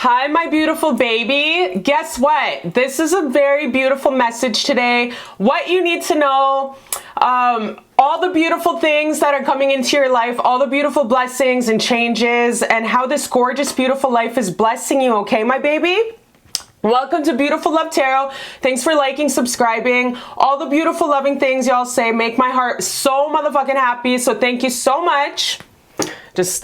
Hi, my beautiful baby. Guess what? This is a very beautiful message today. What you need to know, all the beautiful things that are coming into your life, all the beautiful blessings and changes, and how this gorgeous, beautiful life is blessing you, okay, my baby? Welcome to Beautiful Love Tarot. Thanks for liking, subscribing. All the beautiful, loving things y'all say make my heart so motherfucking happy, so thank you so much.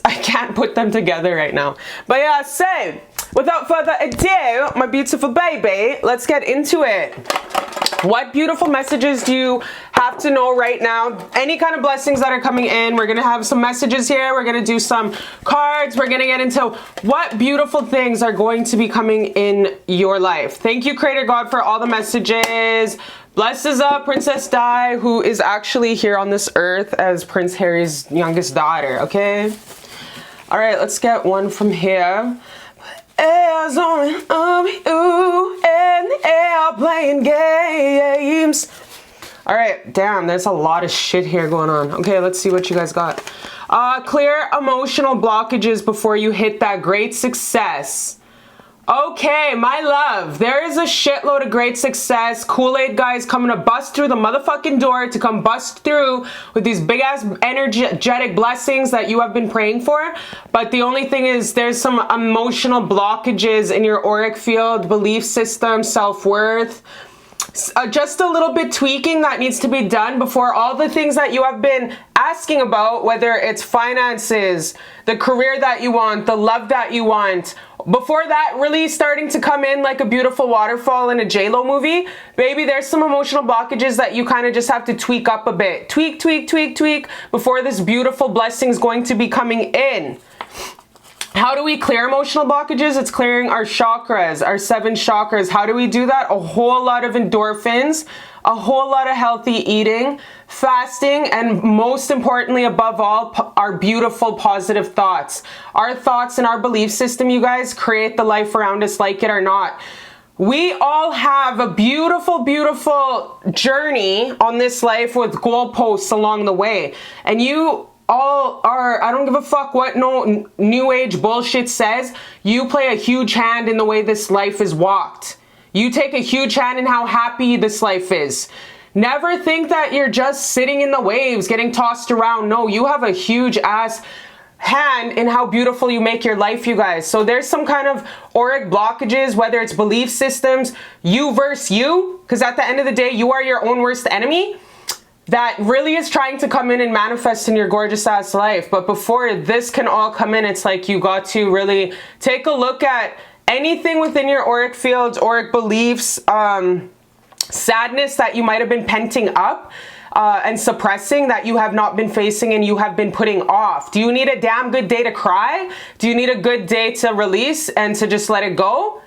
I can't put them together right now. But yeah, so, without further ado, my beautiful baby, let's get into it. What beautiful messages do you have to know right now? Any kind of blessings that are coming in. We're going to have some messages here. We're going to do some cards. We're going to get into what beautiful things are going to be coming in your life. Thank you, Creator God, for all the messages. Blesses up Princess Di, who is actually here on this earth as Prince Harry's youngest daughter, okay? All right, let's get one from here. Air's on you and the air playing games. All right, damn, there's a lot of shit here going on. Okay, let's see what you guys got. Clear emotional blockages before you hit that great success. Okay, my love, there is a shitload of great success. Kool-Aid guys coming to bust through the motherfucking door to come bust through with these big ass energetic blessings that you have been praying for. But the only thing is there's some emotional blockages in your auric field, belief system, self-worth. Just a little bit tweaking that needs to be done before all the things that you have been asking about, whether it's finances, the career that you want, the love that you want, before that really starting to come in like a beautiful waterfall in a J-Lo movie, baby, there's some emotional blockages that you kind of just have to tweak up a bit. Tweak, tweak, tweak, tweak before this beautiful blessing is going to be coming in. How do we clear emotional blockages? It's clearing our chakras, our 7 chakras. How do we do that? A whole lot of endorphins, a whole lot of healthy eating, fasting, and most importantly, above all, our beautiful positive thoughts. Our thoughts and our belief system, you guys, create the life around us, like it or not. We all have a beautiful, beautiful journey on this life with goalposts along the way. And you all are, I don't give a fuck what no new age bullshit says. You play a huge hand in the way this life is walked. You take a huge hand in how happy this life is. Never think that you're just sitting in the waves getting tossed around. No, you have a huge ass hand in how beautiful you make your life, you guys. So there's some kind of auric blockages, whether it's belief systems, you versus you, because at the end of the day, you are your own worst enemy. That really is trying to come in and manifest in your gorgeous ass life. But before this can all come in, it's like you got to really take a look at anything within your auric fields, auric beliefs, sadness that you might have been penting up and suppressing, that you have not been facing and you have been putting off. Do you need a damn good day to cry? Do you need a good day to release and to just let it go?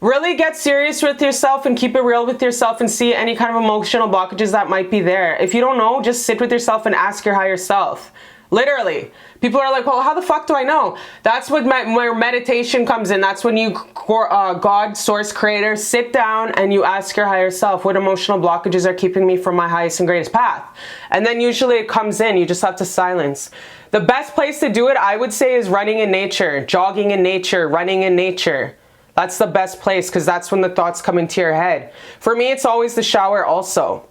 Really get serious with yourself and keep it real with yourself and see any kind of emotional blockages that might be there. If you don't know, just sit with yourself and ask your higher self. Literally. People are like, well, how the fuck do I know? That's what where meditation comes in. That's when you, God, source, creator, sit down and you ask your higher self, what emotional blockages are keeping me from my highest and greatest path? And then usually it comes in. You just have to silence. The best place to do it, I would say, is running in nature, jogging in nature, running in nature. That's the best place because that's when the thoughts come into your head. For me, it's always the shower also.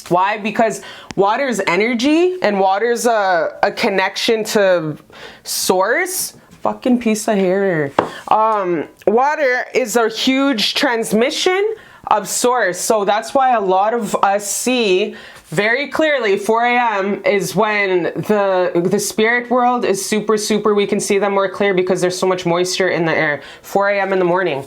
Why? Because water's energy and water's a connection to source. Fucking piece of hair. Water is a huge transmission of source. So that's why a lot of us see very clearly 4 a.m. is when the spirit world is super, we can see them more clear because there's so much moisture in the air. 4 a.m. in the morning.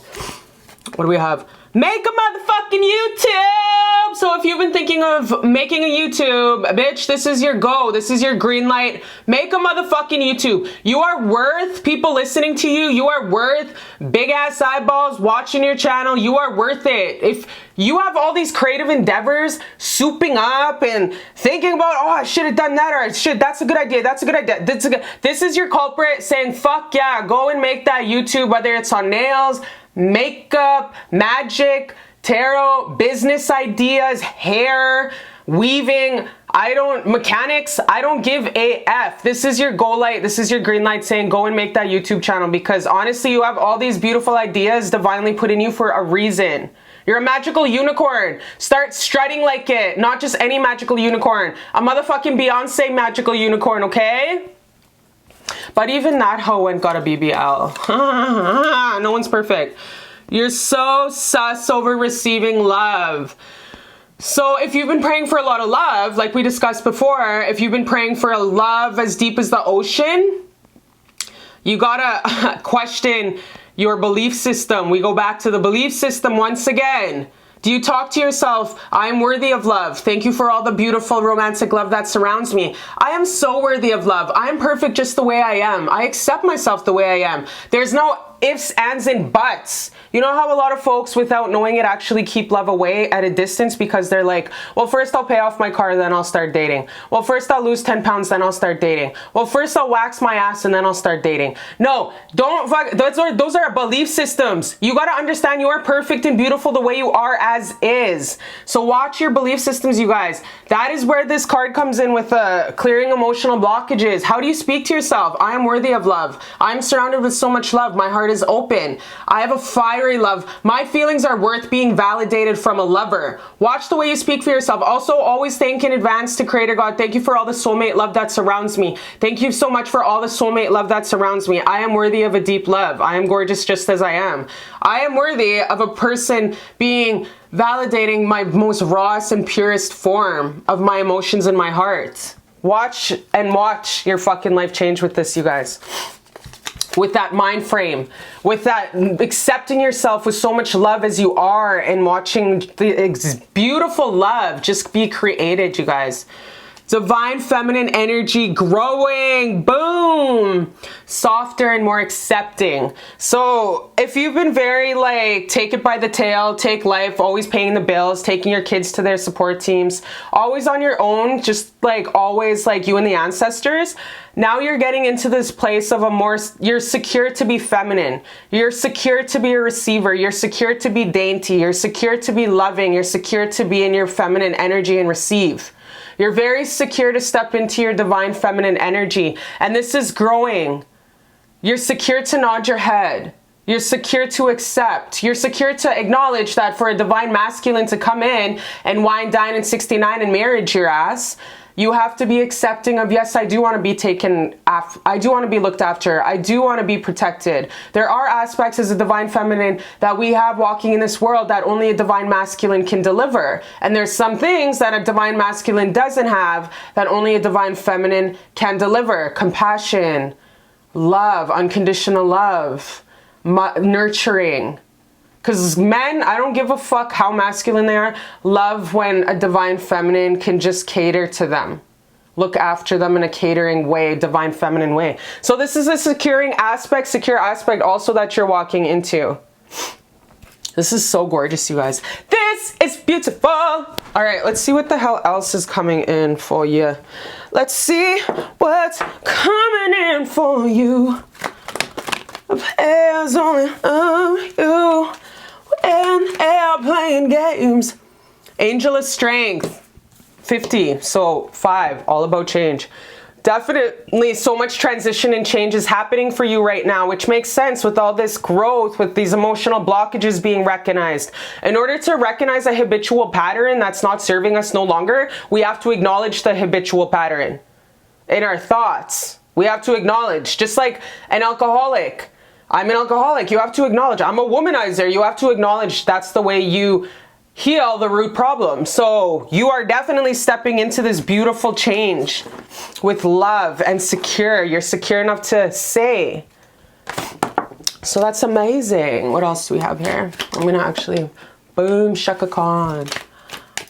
What do we have? Make a motherfucking YouTube! So if you've been thinking of making a YouTube, bitch, this is your go. This is your green light. Make a motherfucking YouTube. You are worth people listening to you. You are worth big ass eyeballs watching your channel. You are worth it. If you have all these creative endeavors, souping up and thinking about, oh, I should have done that, or shit, that's a good idea. That's a good idea. This is your culprit saying, fuck yeah, go and make that YouTube, whether it's on nails, makeup, magic, tarot, business ideas, hair, weaving, Mechanics, I don't give a F. This is your go light. This is your green light saying go and make that YouTube channel, because honestly, you have all these beautiful ideas divinely put in you for a reason. You're a magical unicorn. Start strutting like it. Not just any magical unicorn. A motherfucking Beyonce magical unicorn, okay? But even that hoe went got a BBL. No one's perfect. You're so sus over receiving love. So if you've been praying for a lot of love, like we discussed before, if you've been praying for a love as deep as the ocean, you gotta question your belief system. We go back to the belief system once again. Do you talk to yourself, I am worthy of love. Thank you for all the beautiful romantic love that surrounds me. I am so worthy of love. I am perfect just the way I am. I accept myself the way I am. There's no ifs, ands, and buts. You know how a lot of folks, without knowing it, actually keep love away at a distance because they're like, well, first I'll pay off my car, then I'll start dating. Well, first I'll lose 10 pounds, then I'll start dating. Well, first I'll wax my ass, and then I'll start dating. No, don't fuck. Those are belief systems. You got to understand you are perfect and beautiful the way you are as is. So watch your belief systems, you guys. That is where this card comes in with clearing emotional blockages. How do you speak to yourself? I am worthy of love. I'm surrounded with so much love. My heart is open. I have a fiery love. My feelings are worth being validated from a lover. Watch the way you speak for yourself. Also, always thank in advance to Creator God. Thank you for all the soulmate love that surrounds me. Thank you so much for all the soulmate love that surrounds me. I am worthy of a deep love. I am gorgeous just as I am. I am worthy of a person being validating my most rawest and purest form of my emotions in my heart. Watch your fucking life change with this, you guys. With that mind frame, with that accepting yourself with so much love as you are, and watching the beautiful love just be created, you guys. Divine feminine energy growing, boom, softer and more accepting. So if you've been very like, take it by the tail, take life, always paying the bills, taking your kids to their support teams, always on your own, just like always like you and the ancestors, now you're getting into this place of you're secure to be feminine. You're secure to be a receiver. You're secure to be dainty. You're secure to be loving. You're secure to be in your feminine energy and receive. You're very secure to step into your divine feminine energy. And this is growing. You're secure to nod your head. You're secure to accept. You're secure to acknowledge that for a divine masculine to come in and wine, dine, and 69 and marriage your ass, you have to be accepting of, yes, I do want to be taken after. I do want to be looked after. I do want to be protected. There are aspects as a divine feminine that we have walking in this world that only a divine masculine can deliver. And there's some things that a divine masculine doesn't have that only a divine feminine can deliver. Compassion, love, unconditional love, nurturing. Because men, I don't give a fuck how masculine they are, love when a divine feminine can just cater to them. Look after them in a catering way, divine feminine way. So this is a secure aspect also that you're walking into. This is so gorgeous, you guys. This is beautiful. All right, let's see what the hell else is coming in for you. Let's see what's coming in for you. There's only you. And airplane games. Angel of Strength, 50, so 5, all about change. Definitely so much transition and change is happening for you right now, which makes sense with all this growth, with these emotional blockages being recognized. In order to recognize a habitual pattern that's not serving us no longer, we have to acknowledge the habitual pattern in our thoughts. We have to acknowledge, just like an alcoholic. I'm an alcoholic. You have to acknowledge. I'm a womanizer. You have to acknowledge that's the way you heal the root problem. So you are definitely stepping into this beautiful change with love and secure. You're secure enough to say. So that's amazing. What else do we have here? I'm going to actually, boom, shaka khan.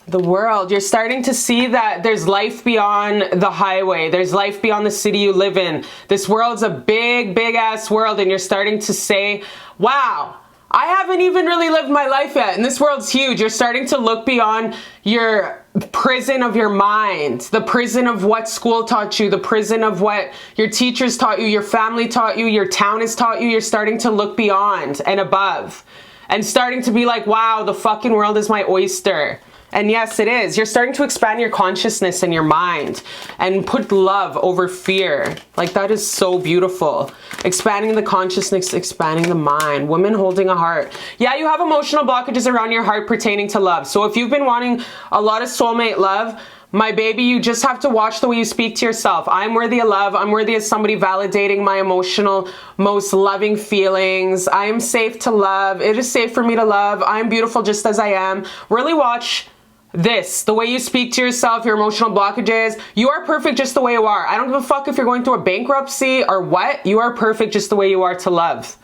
The world, you're starting to see that there's life beyond the highway. There's life beyond the city you live in. This world's a big, big ass world, and you're starting to say, wow, I haven't even really lived my life yet, and this world's huge. You're starting to look beyond your prison of your mind, the prison of what school taught you, the prison of what your teachers taught you, your family taught you, your town has taught you. You're starting to look beyond and above, and starting to be like, wow, the fucking world is my oyster. And yes, it is. You're starting to expand your consciousness and your mind and put love over fear. Like, that is so beautiful. Expanding the consciousness, expanding the mind. Women holding a heart. Yeah, you have emotional blockages around your heart pertaining to love. So if you've been wanting a lot of soulmate love, my baby, you just have to watch the way you speak to yourself. I'm worthy of love. I'm worthy of somebody validating my emotional, most loving feelings. I am safe to love. It is safe for me to love. I'm beautiful just as I am. Really watch this, the way you speak to yourself, your emotional blockages. You are perfect just the way you are. I don't give a fuck if you're going through a bankruptcy or what. You are perfect just the way you are to love.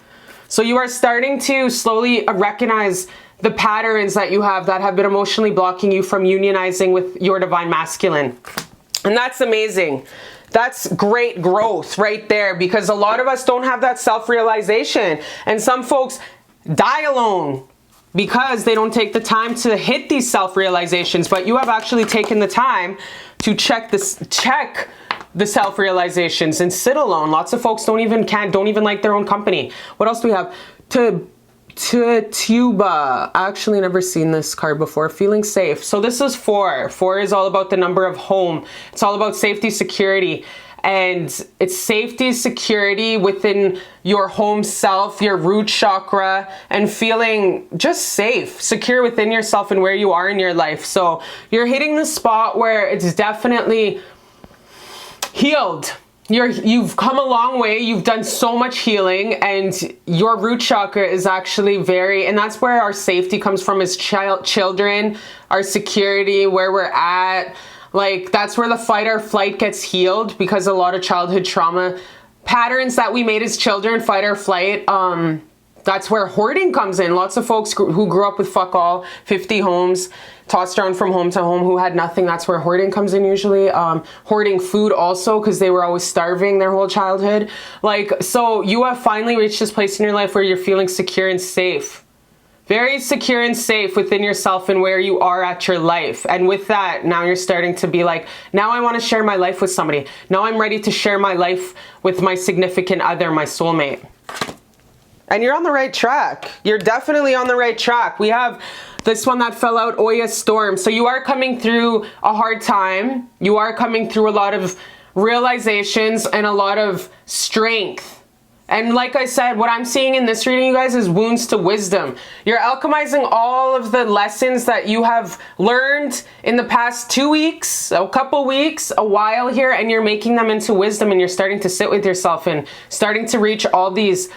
So you are starting to slowly recognize the patterns that you have that have been emotionally blocking you from unionizing with your divine masculine. And that's amazing. That's great growth right there, because a lot of us don't have that self-realization. And some folks die alone because they don't take the time to hit these self-realizations. But you have actually taken the time to check the self-realizations and sit alone. Lots of folks don't even like their own company. What else do we have? Tuba. Actually never seen this card before. Feeling safe. So this is 4. 4 is all about the number of home. It's all about safety, security. And it's safety, security within your home self, your root chakra, and feeling just safe, secure within yourself and where you are in your life. So you're hitting the spot where it's definitely healed. You've come a long way. You've done so much healing, and your root chakra is actually and that's where our safety comes from, as children, our security, where we're at. Like, that's where the fight or flight gets healed, because a lot of childhood trauma patterns that we made as children, fight or flight, that's where hoarding comes in. Lots of folks who grew up with fuck all, 50 homes, tossed around from home to home, who had nothing. That's where hoarding comes in usually. Hoarding food also, because they were always starving their whole childhood. Like, so you have finally reached this place in your life where you're feeling secure and safe. Very secure and safe within yourself and where you are at your life. And with that, now you're starting to be like, now I want to share my life with somebody. Now I'm ready to share my life with my significant other, my soulmate. And you're on the right track. You're definitely on the right track. We have this one that fell out, Oya Storm. So you are coming through a hard time. You are coming through a lot of realizations and a lot of strength. And like I said, what I'm seeing in this reading, you guys, is wounds to wisdom. You're alchemizing all of the lessons that you have learned in the past 2 weeks, a couple weeks, a while here, and you're making them into wisdom, and you're starting to sit with yourself and starting to reach all these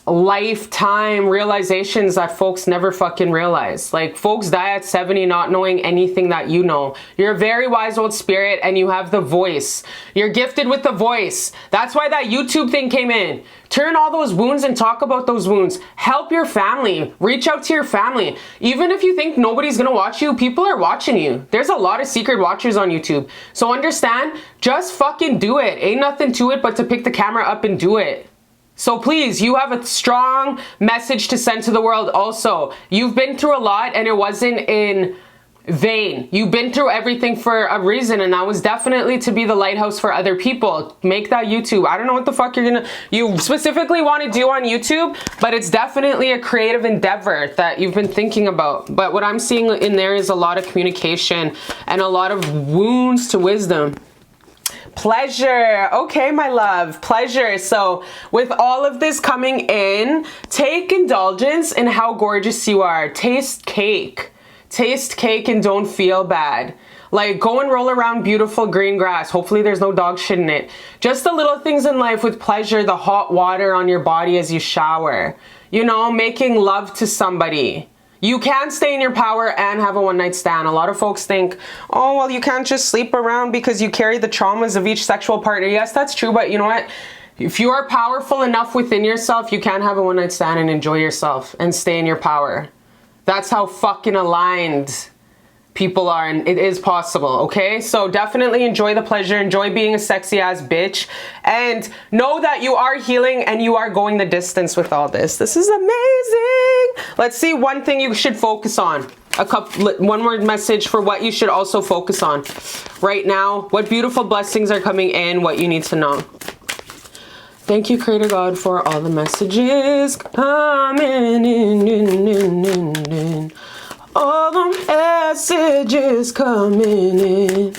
lifetime realizations that folks never fucking realize. Like, folks die at 70 not knowing anything that you know. You're a very wise old spirit, and you have the voice. You're gifted with the voice. That's why that YouTube thing came in. Turn all those wounds and talk about those wounds. Help your family. Reach out to your family. Even if you think nobody's gonna watch you, people are watching you. There's a lot of secret watchers on YouTube. So understand, just fucking do it. Ain't nothing to it but to pick the camera up and do it. So please, you have a strong message to send to the world also. You've been through a lot, and it wasn't in vain. You've been through everything for a reason, and that was definitely to be the lighthouse for other people. Make that YouTube. I don't know what the fuck you specifically want to do on YouTube, but it's definitely a creative endeavor that you've been thinking about. But what I'm seeing in there is a lot of communication and a lot of wounds to wisdom. Pleasure. Okay, my love. Pleasure. So with all of this coming in, take indulgence in how gorgeous you are. Taste cake. Taste cake and don't feel bad. Like, go and roll around beautiful green grass. Hopefully there's no dog shit in it. Just the little things in life with pleasure. The hot water on your body as you shower. You know, making love to somebody. You can stay in your power and have a one-night stand. A lot of folks think, oh, well, you can't just sleep around because you carry the traumas of each sexual partner. Yes, that's true, but you know what? If you are powerful enough within yourself, you can have a one-night stand and enjoy yourself and stay in your power. That's how fucking aligned people are, and it is possible, okay? So definitely enjoy the pleasure, enjoy being a sexy ass bitch, and know that you are healing and you are going the distance with all this. This is amazing. Let's see one thing you should focus on. One more message for what you should also focus on right now. What beautiful blessings are coming in, what you need to know. Thank you, Creator God, for all the messages coming in. All the messages coming in.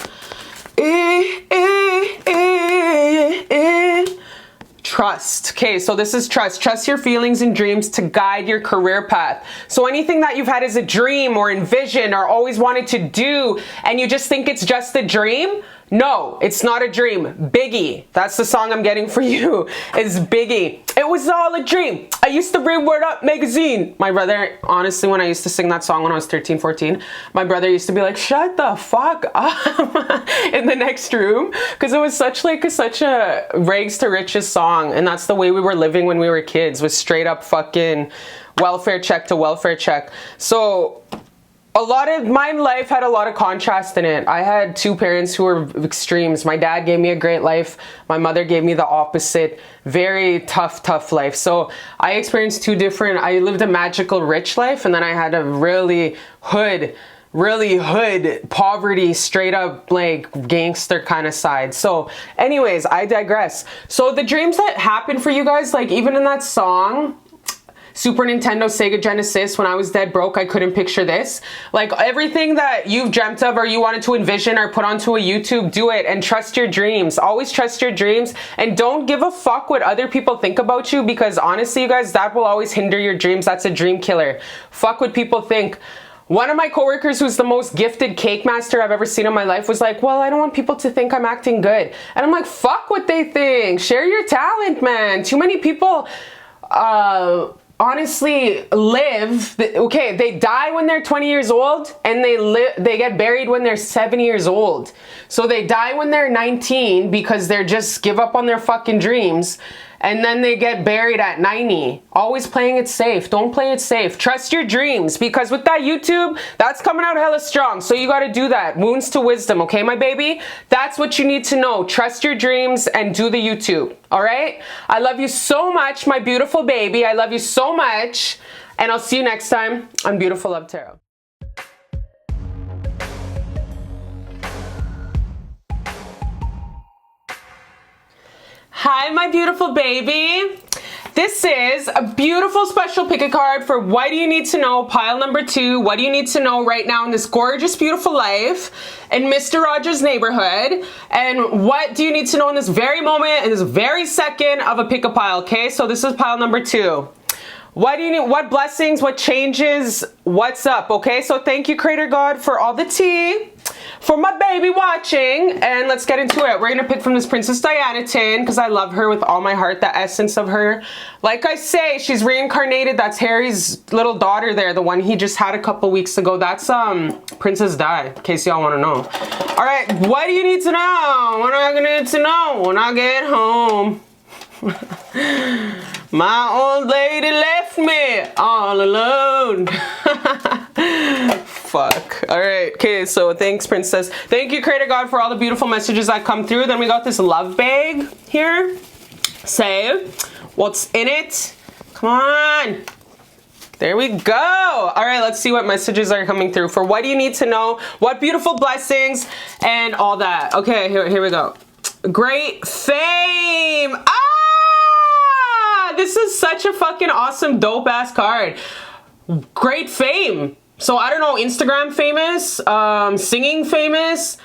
Trust. Okay, so this is trust. Trust your feelings and dreams to guide your career path. So anything that you've had as a dream or envisioned or always wanted to do, and you just think it's just a dream, no, it's not a dream. Biggie, that's the song I'm getting for you, is Biggie. It was all a dream. I used to read Word Up magazine. My brother, honestly, when I used to sing that song when I was 13, 14, my brother used to be like, shut the fuck up in the next room. Because it was such a rags to riches song. And that's the way we were living when we were kids, was straight up fucking welfare check to welfare check. So a lot of my life had a lot of contrast in it. I had two parents who were extremes. My dad gave me a great life. My mother gave me the opposite. Very tough life. So I experienced two different, I lived a magical rich life, and then I had a really hood, poverty, straight up like gangster kind of side. So anyways, I digress. So the dreams that happened for you guys, like even in that song, Super Nintendo, Sega Genesis, when I was dead broke, I couldn't picture this. Like everything that you've dreamt of or you wanted to envision or put onto a YouTube, do it and trust your dreams. Always trust your dreams and don't give a fuck what other people think about you, because honestly, you guys, that will always hinder your dreams. That's a dream killer. Fuck what people think. One of my coworkers, who's the most gifted cake master I've ever seen in my life, was like, well, I don't want people to think I'm acting good. And I'm like, fuck what they think. Share your talent, man. Too many people, honestly live, okay, they die when they're 20 years old and they get buried when they're 7 years old. So they die when they're 19 because they're just give up on their fucking dreams, and then they get buried at 90. Always playing it safe. Don't play it safe. Trust your dreams, because with that YouTube, that's coming out hella strong. So you got to do that. Wounds to wisdom, okay, my baby? That's what you need to know. Trust your dreams and do the YouTube, all right? I love you so much, my beautiful baby. I love you so much, and I'll see you next time on Beautiful Love Tarot. Hi, my beautiful baby. This is a beautiful special pick a card for what do you need to know, pile number 2. What do you need to know right now in this gorgeous, beautiful life in Mr. Rogers' neighborhood? And what do you need to know in this very moment, in this very second of a pick a pile, okay? So this is pile number 2. What do you need? What blessings, what changes, what's up, okay? So thank you, Creator God, for all the tea, for my baby watching, and let's get into it. We're gonna pick from this Princess Diana tin, because I love her with all my heart, the essence of her. Like I say, she's reincarnated. That's Harry's little daughter there, the one he just had a couple weeks ago. That's Princess Di, in case y'all wanna know. All right, what do you need to know? What am I gonna need to know when I get home? My old lady left me all alone. Fuck. All right. Okay. So thanks, Princess. Thank you, Creator God, for all the beautiful messages that come through. Then we got this love bag here. Say, what's in it? Come on. There we go. All right. Let's see what messages are coming through for what do you need to know, what beautiful blessings, and all that. Okay. Here we go. Great fame. This is such a fucking awesome, dope ass card. Great fame. So I don't know, Instagram famous, singing famous,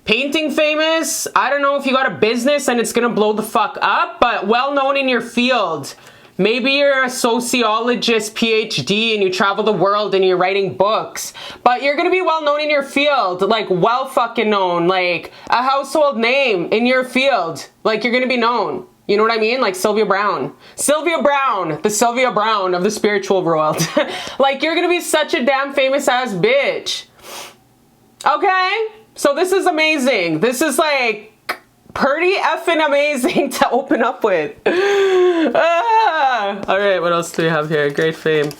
painting famous. I don't know if you got a business and it's gonna blow the fuck up, but well known in your field. Maybe you're a sociologist, PhD, and you travel the world and you're writing books, but you're gonna be well known in your field, like well fucking known, like a household name in your field. Like you're gonna be known. You know what I mean? Like Sylvia Brown. Sylvia Brown, the Sylvia Brown of the spiritual world. Like you're gonna be such a damn famous ass bitch. Okay? So this is amazing. This is like pretty effing amazing to open up with. All right, what else do we have here? Great fame.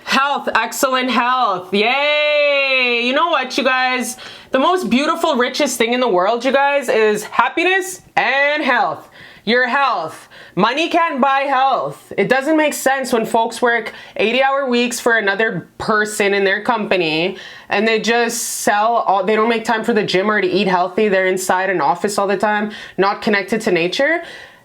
Health, excellent health. Yay! You know what, you guys? The most beautiful, richest thing in the world, you guys, is happiness and health. Your health. Money can't buy health. It doesn't make sense when folks work 80-hour weeks for another person in their company and they just sell all, they don't make time for the gym or to eat healthy. They're inside an office all the time, not connected to nature.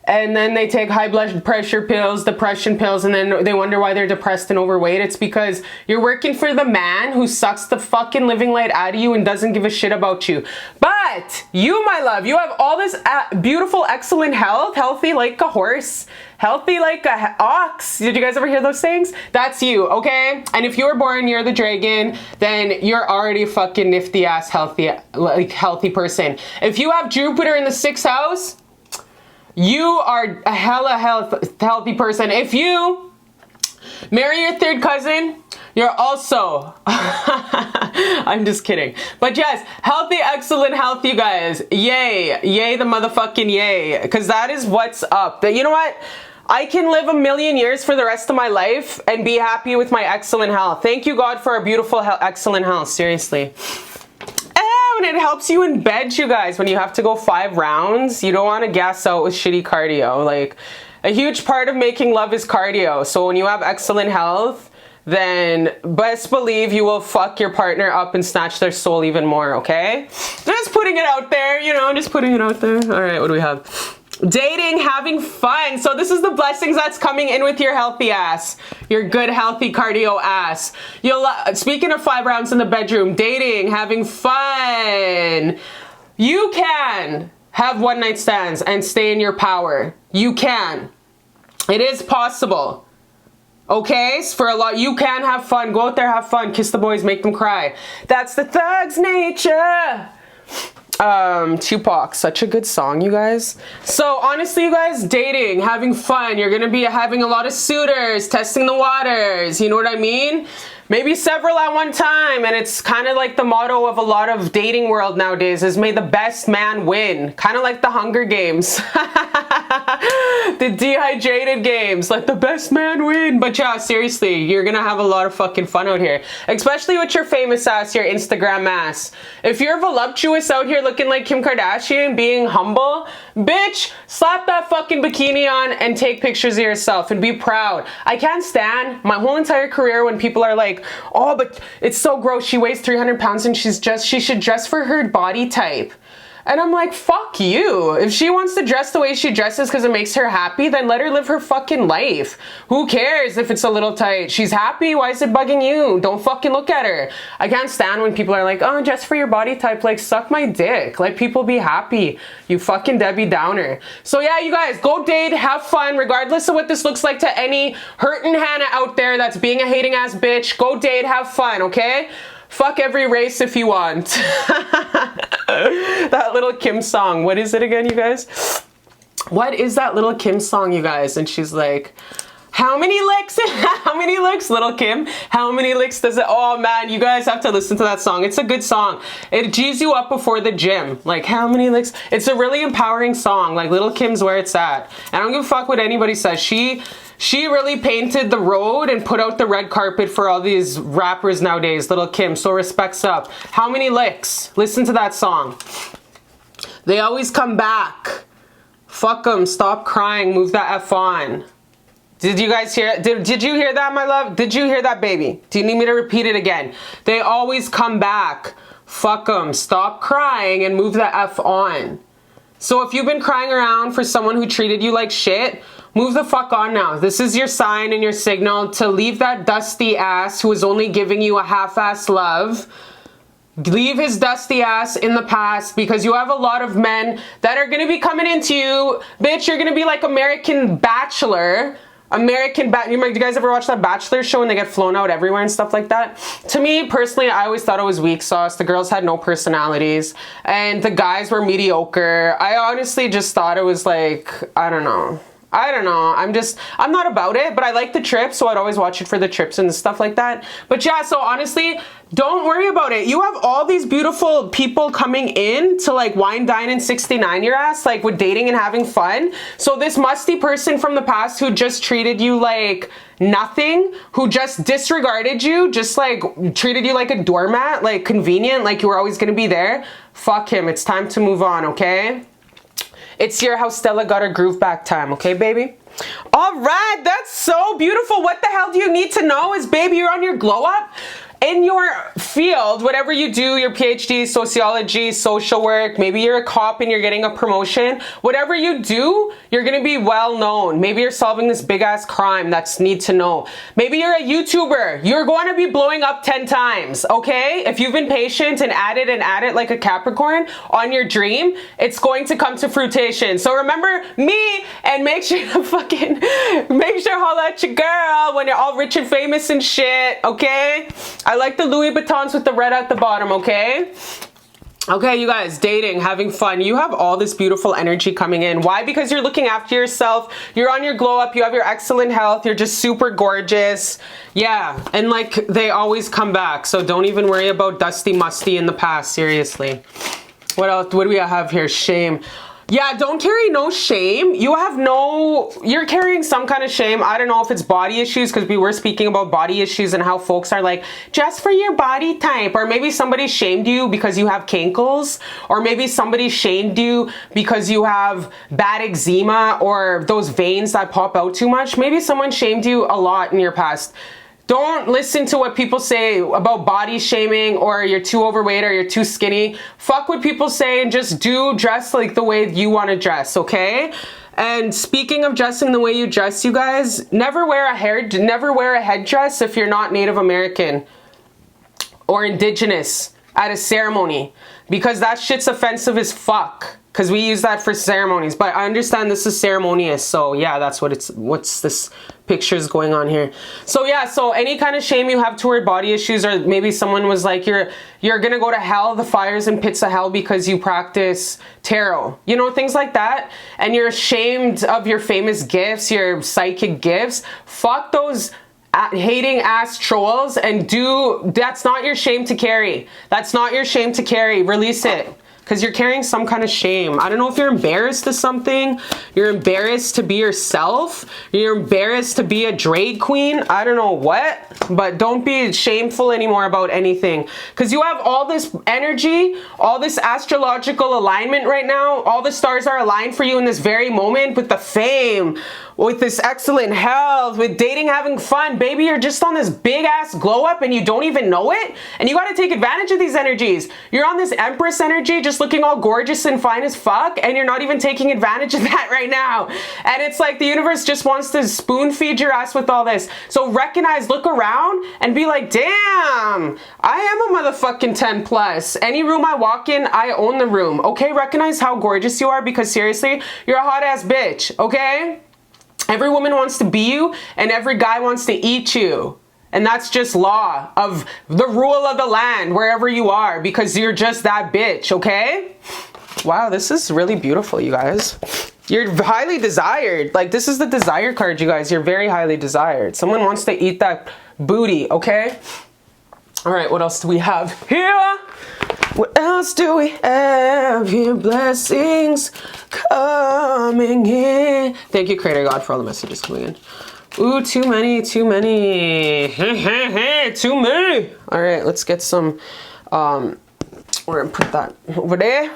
and then they take high blood pressure pills, depression pills, and then they wonder why they're depressed and overweight. It's because you're working for the man who sucks the fucking living light out of you and doesn't give a shit about you. But you, my love, you have all this beautiful, excellent health, healthy like a horse, healthy like a ox. Did you guys ever hear those sayings? That's you, okay? And if you were born near the dragon, then you're already a fucking nifty ass healthy person. If you have Jupiter in the 6th house, you are a hella healthy person. If you marry your 3rd cousin, you're also, I'm just kidding. But yes, healthy, excellent health, you guys. Yay. Yay the motherfucking yay. Because that is what's up. You know what? I can live 1,000,000 years for the rest of my life and be happy with my excellent health. Thank you, God, for a beautiful, excellent health. Seriously. And it helps you in bed, you guys. When you have to go 5 rounds, you don't want to gas out with shitty cardio. Like, a huge part of making love is cardio. So when you have excellent health, then best believe you will fuck your partner up and snatch their soul even more, okay? Just putting it out there, you know, just putting it out there. All right, what do we have? Dating, having fun. So this is the blessings that's coming in with your healthy ass, your good, healthy cardio ass. Speaking of 5 rounds in the bedroom, dating, having fun. You can have one-night stands and stay in your power. You can. It is possible. Okay, for a lot, you can have fun. Go out there, have fun, kiss the boys, make them cry. That's the thug's nature. Tupac, such a good song, you guys. So honestly, you guys, dating, having fun, you're gonna be having a lot of suitors, testing the waters, you know what I mean? Maybe several at one time, and it's kind of like the motto of a lot of dating world nowadays is may the best man win. Kind of like the Hunger Games. The dehydrated games, let the best man win. But yeah, seriously, you're gonna have a lot of fucking fun out here. Especially with your famous ass, your Instagram ass. If you're voluptuous out here looking like Kim Kardashian, being humble, bitch, slap that fucking bikini on and take pictures of yourself and be proud. I can't stand my whole entire career when people are like, oh, but it's so gross, she weighs 300 pounds and she should dress for her body type. And I'm like, fuck you. If she wants to dress the way she dresses because it makes her happy, then let her live her fucking life. Who cares if it's a little tight? She's happy. Why is it bugging you? Don't fucking look at her. I can't stand when people are like, oh, dress for your body type. Like, suck my dick. Let people be happy. You fucking Debbie Downer. So yeah, you guys, go date, have fun, regardless of what this looks like to any hurtin' Hannah out there that's being a hating ass bitch. Go date, have fun, okay? Fuck every race if you want. That little Kim song. What is it again, you guys? What is that little Kim song, you guys? And she's like, how many licks? How many licks, little Kim? How many licks does it? Oh man, you guys have to listen to that song. It's a good song. It G's you up before the gym. Like, how many licks? It's a really empowering song. Like, little Kim's where it's at. And I don't give a fuck what anybody says. She really painted the road and put out the red carpet for all these rappers nowadays. Little Kim, so respects up. How many licks? Listen to that song. They always come back. Fuck them. Stop crying. Move that F on. Did you guys hear it? Did you hear that, my love? Did you hear that, baby? Do you need me to repeat it again? They always come back. Fuck them. Stop crying and move the F on. So if you've been crying around for someone who treated you like shit, move the fuck on now. This is your sign and your signal to leave that dusty ass who is only giving you a half-ass love. Leave his dusty ass in the past, because you have a lot of men that are gonna be coming into you. Bitch, you're gonna be like American Bachelor. You guys ever watch that Bachelor show when they get flown out everywhere and stuff like that? To me, personally, I always thought it was weak sauce. The girls had no personalities and the guys were mediocre. I honestly just thought it was like, I don't know. I'm not about it, but I like the trips, so I'd always watch it for the trips and stuff like that. But yeah, so honestly, don't worry about it. You have all these beautiful people coming in to like wine, dine, and 69 your ass, like with dating and having fun. So this musty person from the past who just treated you like nothing, who just disregarded you, just like treated you like a doormat, like convenient, like you were always gonna be there, fuck him. It's time to move on, okay? It's your how Stella got her groove back time, okay, baby? All right, that's so beautiful. What the hell do you need to know is, baby, you're on your glow up. in your field, whatever you do, your PhD, sociology, social work, maybe you're a cop and you're getting a promotion, whatever you do, you're gonna be well known. Maybe you're solving this big ass crime that's need to know. Maybe you're a YouTuber, you're going to be blowing up 10 times, okay? If you've been patient and at it like a Capricorn on your dream, it's going to come to fruition. So remember me, and make sure to holla at your girl when you're all rich and famous and shit, okay? I like the Louis Vuittons with the red at the bottom, okay? Okay, you guys, dating, having fun. You have all this beautiful energy coming in. Why? Because you're looking after yourself. You're on your glow up. You have your excellent health. You're just super gorgeous. Yeah, and like they always come back. So don't even worry about dusty musty in the past. Seriously. What else? What do we have here? Shame. Yeah, don't carry no shame. You're carrying some kind of shame. I don't know if it's body issues, because we were speaking about body issues and how folks are like, just for your body type. Or maybe somebody shamed you because you have kinkles. Or maybe somebody shamed you because you have bad eczema or those veins that pop out too much. Maybe someone shamed you a lot in your past. Don't listen to what people say about body shaming, or you're too overweight or you're too skinny. Fuck what people say and just dress like the way you want to dress, okay? And speaking of dressing the way you dress, you guys, never wear a headdress if you're not Native American or Indigenous at a ceremony, because that shit's offensive as fuck. Because we use that for ceremonies, but I understand this is ceremonious, so yeah, that's what's this pictures going on here. So yeah, so any kind of shame you have toward body issues, or maybe someone was like, you're gonna go to hell, the fires and pits of hell, because you practice tarot, you know, things like that, and you're ashamed of your famous gifts, your psychic gifts. Fuck those hating ass trolls, and that's not your shame to carry. That's not your shame to carry. Release it. Because you're carrying some kind of shame. I don't know if you're embarrassed of something. You're embarrassed to be yourself. You're embarrassed to be a drag queen. I don't know what. But don't be shameful anymore about anything. Because you have all this energy, all this astrological alignment right now. All the stars are aligned for you in this very moment, with the fame, with this excellent health, with dating, having fun. Baby, you're just on this big ass glow up and you don't even know it. And you got to take advantage of these energies. You're on this Empress energy, just looking all gorgeous and fine as fuck, and you're not even taking advantage of that right now. And it's like the universe just wants to spoon feed your ass with all this. So recognize, look around and be like, damn, I am a motherfucking 10 plus. Any room I walk in, I own the room. Okay, recognize how gorgeous you are, because seriously, you're a hot ass bitch, okay? Every woman wants to be you, and every guy wants to eat you. And that's just law of the rule of the land, wherever you are, because you're just that bitch, okay? Wow, this is really beautiful, you guys. You're highly desired. Like, this is the desire card, you guys. You're very highly desired. Someone wants to eat that booty, okay? All right, what else do we have here? What else do we have here? Blessings coming in. Thank you, Creator God, for all the messages coming in. Ooh, too many. Too many. All right, let's get some, we're gonna put that over there.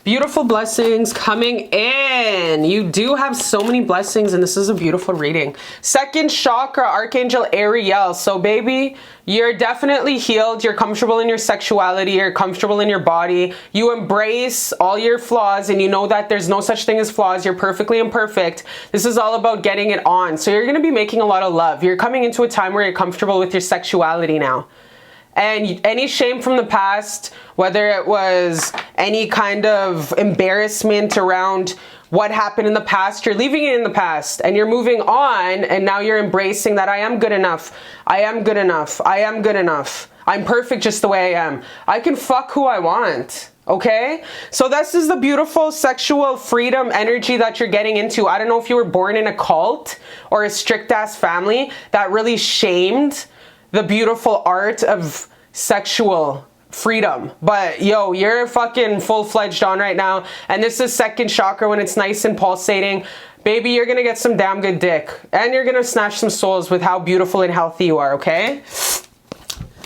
Beautiful blessings coming in. You do have so many blessings, and this is a beautiful reading. Second chakra, Archangel Ariel. So baby, you're definitely healed. You're comfortable in your sexuality. You're comfortable in your body. You embrace all your flaws, and you know that there's no such thing as flaws. You're perfectly imperfect. This is all about getting it on. So you're going to be making a lot of love. You're coming into a time where you're comfortable with your sexuality now. And any shame from the past, whether it was any kind of embarrassment around what happened in the past, you're leaving it in the past and you're moving on, and now you're embracing that I am good enough. I am good enough. I am good enough. I'm perfect just the way I am. I can fuck who I want. Okay? So this is the beautiful sexual freedom energy that you're getting into. I don't know if you were born in a cult or a strict ass family that really shamed the beautiful art of sexual freedom, but yo, you're fucking full-fledged on right now, and this is second chakra when it's nice and pulsating. Baby, you're gonna get some damn good dick, and you're gonna snatch some souls with how beautiful and healthy you are, okay?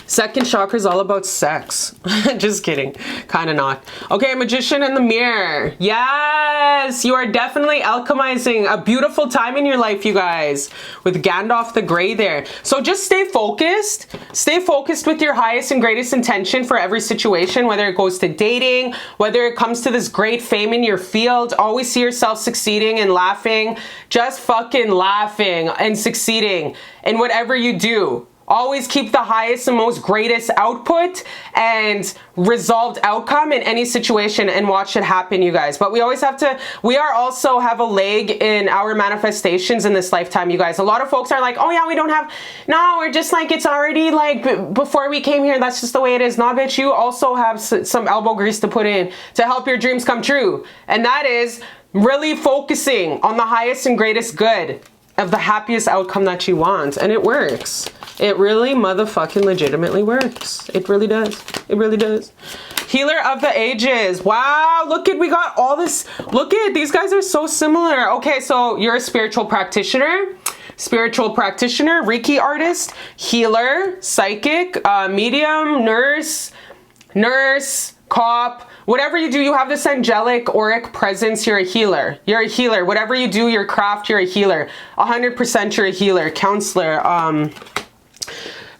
Second chakra is all about sex. Just kidding. Kind of not. Okay, Magician in the Mirror. Yes, you are definitely alchemizing a beautiful time in your life, you guys, with Gandalf the Grey there. So just stay focused. Stay focused with your highest and greatest intention for every situation, whether it goes to dating, whether it comes to this great fame in your field. Always see yourself succeeding and laughing. Just fucking laughing and succeeding in whatever you do. Always keep the highest and most greatest output and resolved outcome in any situation and watch it happen, you guys. But we always have to, also have a leg in our manifestations in this lifetime, you guys. A lot of folks are like, oh yeah, we don't have, no, we're just like, it's already like before we came here, that's just the way it is. Nah, bitch, you also have some elbow grease to put in to help your dreams come true. And that is really focusing on the highest and greatest good of the happiest outcome that you want. And it works. It really motherfucking legitimately works. It really does. It really does. Healer of the Ages. Wow, look at, we got all this. Look at, these guys are so similar. Okay, so you're a spiritual practitioner, Reiki artist, healer, psychic, medium, nurse, cop. Whatever you do, you have this angelic auric presence. You're a healer. You're a healer. Whatever you do, your craft, you're a healer. 100% you're a healer, counselor,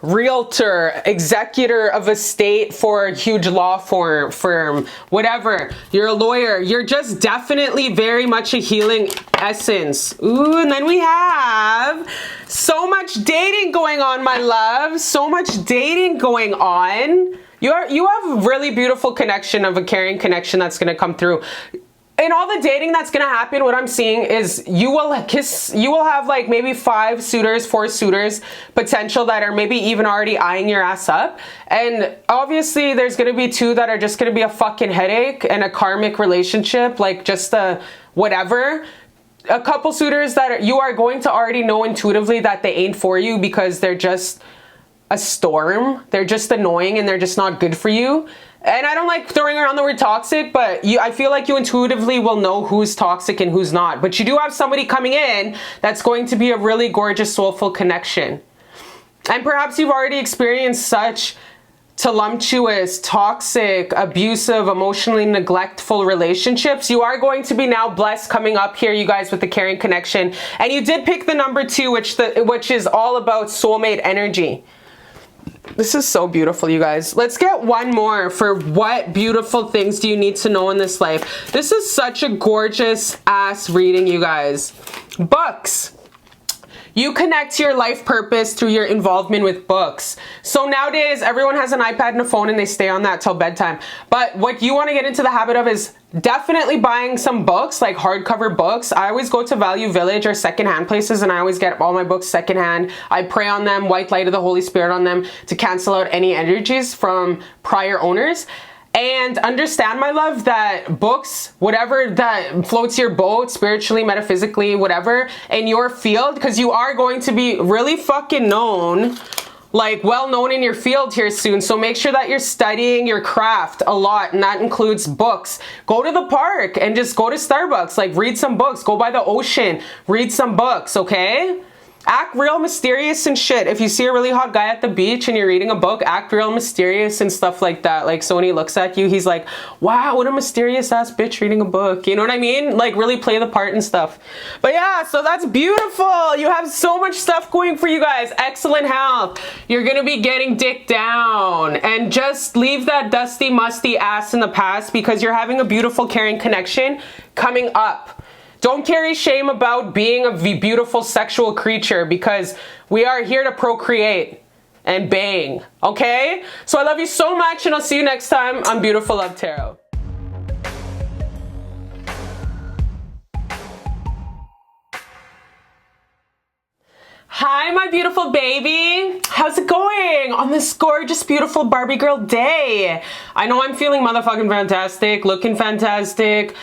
realtor, executor of estate for a huge law firm, whatever. You're a lawyer. You're just definitely very much a healing essence. Ooh, and then we have so much dating going on, my love. So much dating going on. You have a really beautiful connection, of a caring connection that's going to come through. In all the dating that's going to happen, what I'm seeing is you will have like maybe 4 suitors potential that are maybe even already eyeing your ass up. And obviously there's going to be 2 that are just going to be a fucking headache and a karmic relationship, like just a whatever. A couple suitors that you are going to already know intuitively that they ain't for you because they're just a storm. They're just annoying and they're just not good for you. And I don't like throwing around the word toxic, but I feel like you intuitively will know who's toxic and who's not. But you do have somebody coming in that's going to be a really gorgeous, soulful connection. And perhaps you've already experienced such tumultuous, toxic, abusive, emotionally neglectful relationships. You are going to be now blessed coming up here, you guys, with the caring connection. And you did pick the number 2, which is all about soulmate energy. This is so beautiful, you guys. Let's get one more for what beautiful things do you need to know in this life. This is such a gorgeous ass reading, you guys. Books. You connect to your life purpose through your involvement with books. So nowadays, everyone has an iPad and a phone and they stay on that till bedtime. But what you want to get into the habit of is definitely buying some books, like hardcover books. I always go to Value Village or secondhand places and I always get all my books secondhand. I pray on them, white light of the Holy Spirit on them to cancel out any energies from prior owners. And understand, my love, that books, whatever that floats your boat, spiritually, metaphysically, whatever, in your field, because you are going to be really fucking known, like well known in your field here soon. So make sure that you're studying your craft a lot, and that includes books. Go to the park and just go to Starbucks, like read some books. Go by the ocean, read some books, okay? Act real mysterious and shit. If you see a really hot guy at the beach and you're reading a book, act real mysterious and stuff like that. Like, so when he looks at you, he's like, wow, what a mysterious ass bitch reading a book. You know what I mean? Like, really play the part and stuff. But yeah, so that's beautiful. You have so much stuff going for you guys. Excellent health. You're gonna be getting dick down. And just leave that dusty, musty ass in the past, because you're having a beautiful, caring connection coming up. Don't carry shame about being a beautiful sexual creature, because we are here to procreate and bang, okay? So I love you so much, and I'll see you next time on Beautiful Love Tarot. Hi, my beautiful baby. How's it going on this gorgeous, beautiful Barbie girl day? I know I'm feeling motherfucking fantastic, looking fantastic.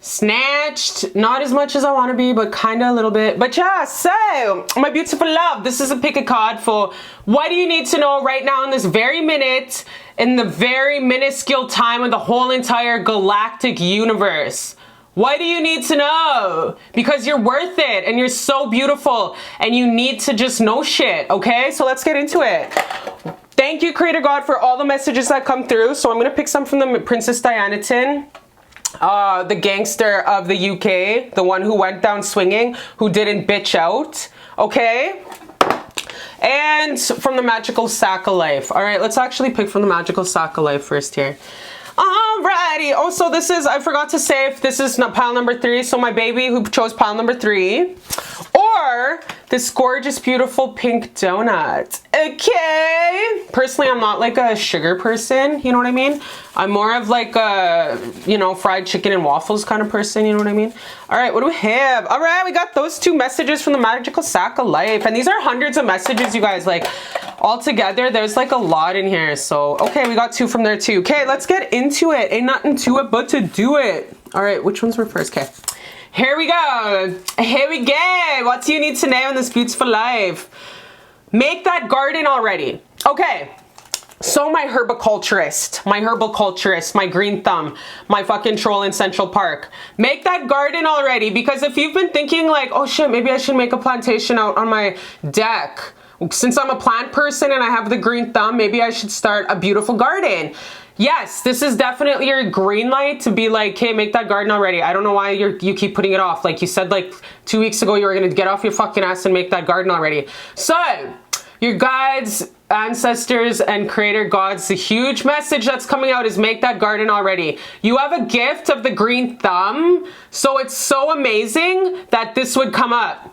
Snatched, not as much as I want to be, but kind of a little bit. But yeah, so my beautiful love, this is a pick a card for what do you need to know right now in this very minute, in the very minuscule time of the whole entire galactic universe. What do you need to know? Because you're worth it and you're so beautiful and you need to just know shit, okay? So let's get into it. Thank you, Creator God, for all the messages that come through. So I'm going to pick some from the Princess Dianaton, the gangster of the UK, the one who went down swinging, who didn't bitch out. Okay? And from the Magical Sack of Life. All right, let's actually pick from the Magical Sack of Life first here. Alrighty. Oh, so this is, I forgot to say if this is not pile number 3. So my baby who chose pile number 3. Or this gorgeous, beautiful pink donut. Okay. Personally, I'm not like a sugar person. You know what I mean? I'm more of like a, you know, fried chicken and waffles kind of person. You know what I mean? All right, what do we have? All right, we got those 2 messages from the Magical Sack of Life. And these are hundreds of messages, you guys. Like, all together, there's like a lot in here. So, okay, we got 2 from there too. Okay, let's get into it. Ain't nothing to it but to do it. All right, which ones were first? Okay. Here we go. Here we go. What do you need to know in this beautiful life? Make that garden already. Okay. So my herbiculturist, my green thumb, my fucking troll in Central Park. Make that garden already, because if you've been thinking like, oh shit, maybe I should make a plantation out on my deck. Since I'm a plant person and I have the green thumb, maybe I should start a beautiful garden. Yes, this is definitely your green light to be like, hey, make that garden already. I don't know why you keep putting it off. Like you said, like 2 weeks ago, you were going to get off your fucking ass and make that garden already. So your guides, ancestors, and creator gods, the huge message that's coming out is make that garden already. You have a gift of the green thumb. So it's so amazing that this would come up.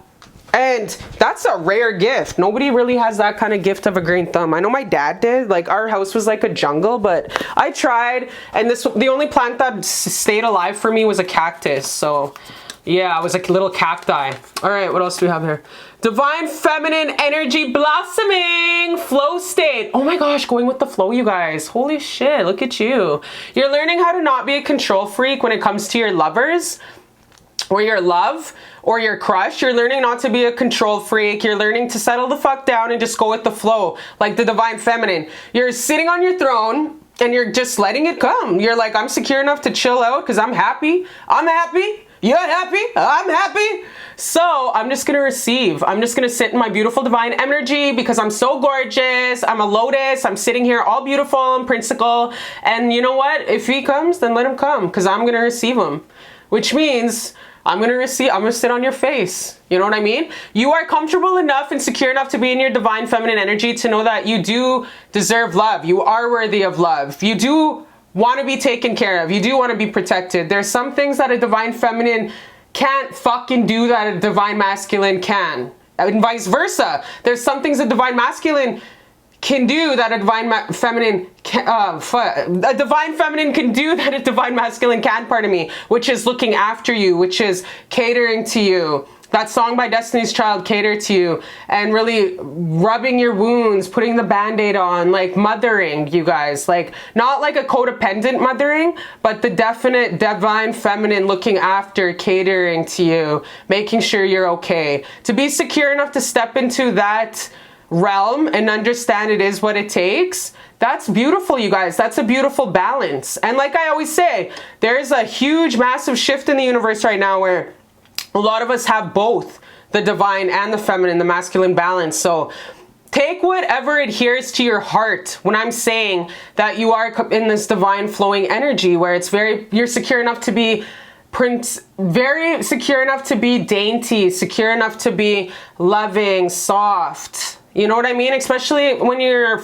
And that's a rare gift. Nobody really has that kind of gift of a green thumb. I know my dad did. Like, our house was like a jungle, but I tried. And the only plant that stayed alive for me was a cactus. So, yeah, I was like a little cacti. All right, what else do we have here? Divine feminine energy blossoming. Flow state. Oh my gosh, going with the flow, you guys. Holy shit, look at you. You're learning how to not be a control freak when it comes to your lovers, or your love, or your crush. You're learning not to be a control freak. You're learning to settle the fuck down and just go with the flow, like the divine feminine. You're sitting on your throne and you're just letting it come. You're like, I'm secure enough to chill out because I'm happy. I'm happy. You're happy. I'm happy. So I'm just gonna receive. I'm just gonna sit in my beautiful divine energy because I'm so gorgeous. I'm a lotus. I'm sitting here all beautiful and princeical. And you know what? If he comes, then let him come, because I'm gonna receive him. Which means I'm gonna sit on your face. You know what I mean? You are comfortable enough and secure enough to be in your divine feminine energy to know that you do deserve love. You are worthy of love. You do want to be taken care of. You do want to be protected. There's some things that a divine feminine can't fucking do that a divine masculine can. And vice versa. There's some things a divine masculine can do that a divine feminine can, a divine feminine can do that a divine masculine can, pardon me, which is looking after you, which is catering to you. That song by Destiny's Child, Cater to You, and really rubbing your wounds, putting the band-aid on, like mothering, you guys. Like, not like a codependent mothering, but the definite divine feminine looking after, catering to you, making sure you're okay. To be secure enough to step into that realm and understand it is what it takes. That's beautiful, you guys. That's a beautiful balance. And like I always say, there's a huge, massive shift in the universe right now where a lot of us have both the divine and the feminine, the masculine balance. So take whatever adheres to your heart when I'm saying that you are in this divine flowing energy where it's you're secure enough to be very secure enough to be dainty, secure enough to be loving, soft. You know what I mean? Especially when you're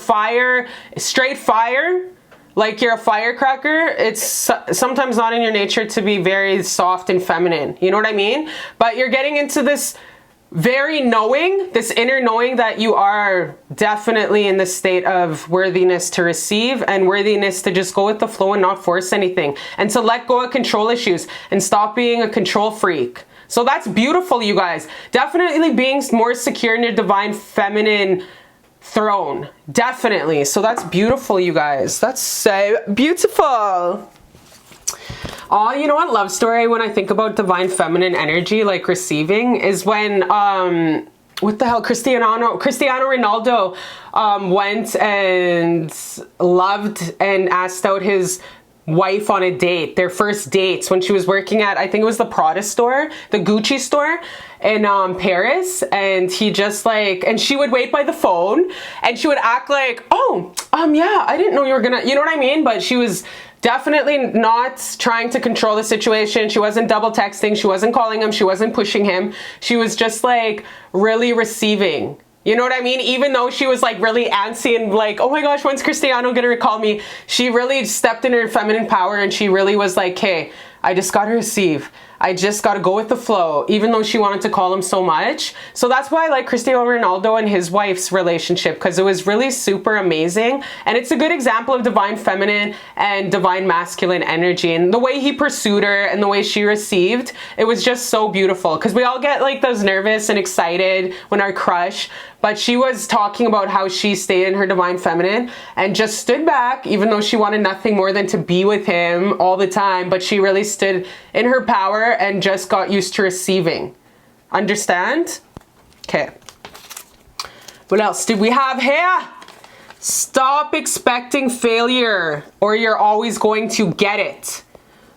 straight fire, like you're a firecracker, it's sometimes not in your nature to be very soft and feminine. You know what I mean? But you're getting into this very knowing, this inner knowing that you are definitely in the state of worthiness to receive and worthiness to just go with the flow and not force anything. And to let go of control issues and stop being a control freak. So that's beautiful, you guys. Definitely being more secure in your divine feminine throne. Definitely. So that's beautiful, you guys. That's so beautiful. Oh, you know what love story when I think about divine feminine energy, like receiving, is when what the hell, Cristiano Ronaldo went and loved and asked out his wife on a date, their first dates, when she was working at, I think it was the Prada store, the Gucci store in Paris. And he just like, and she would wait by the phone and she would act like, oh, yeah, I didn't know you were gonna, you know what I mean? But she was definitely not trying to control the situation. She wasn't double texting. She wasn't calling him. She wasn't pushing him. She was just like really receiving. You know what I mean? Even though she was like really antsy and like, oh my gosh, when's Cristiano gonna call me? She really stepped in her feminine power and she really was like, hey, I just gotta receive. I just gotta go with the flow, even though she wanted to call him so much. So that's why I like Cristiano Ronaldo and his wife's relationship, because it was really super amazing. And it's a good example of divine feminine and divine masculine energy. And the way he pursued her and the way she received, it was just so beautiful. Because we all get like those nervous and excited when our crush, but she was talking about how she stayed in her divine feminine and just stood back, even though she wanted nothing more than to be with him all the time. But she really stood in her power and just got used to receiving. Understand? Okay. What else did we have here? Stop expecting failure or you're always going to get it.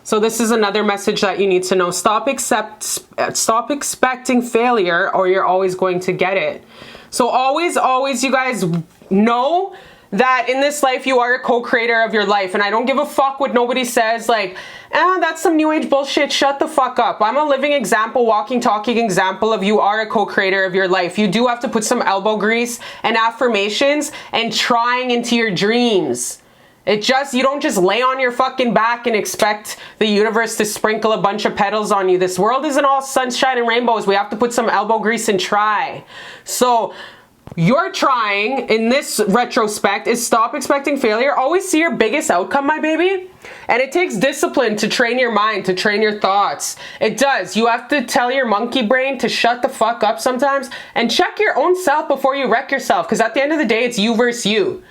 So this is another message that you need to know. Stop expecting failure or you're always going to get it. So always, you guys know that in this life, you are a co-creator of your life. And I don't give a fuck what nobody says, like, that's some new age bullshit. Shut the fuck up. I'm a living example, walking, talking example of you are a co-creator of your life. You do have to put some elbow grease and affirmations and trying into your dreams. You don't just lay on your fucking back and expect the universe to sprinkle a bunch of petals on you. This world isn't all sunshine and rainbows. We have to put some elbow grease and try. So you're trying in this retrospect is stop expecting failure. Always see your biggest outcome, my baby. And it takes discipline to train your mind, to train your thoughts. It does. You have to tell your monkey brain to shut the fuck up sometimes and check your own self before you wreck yourself. Because at the end of the day, it's you versus you.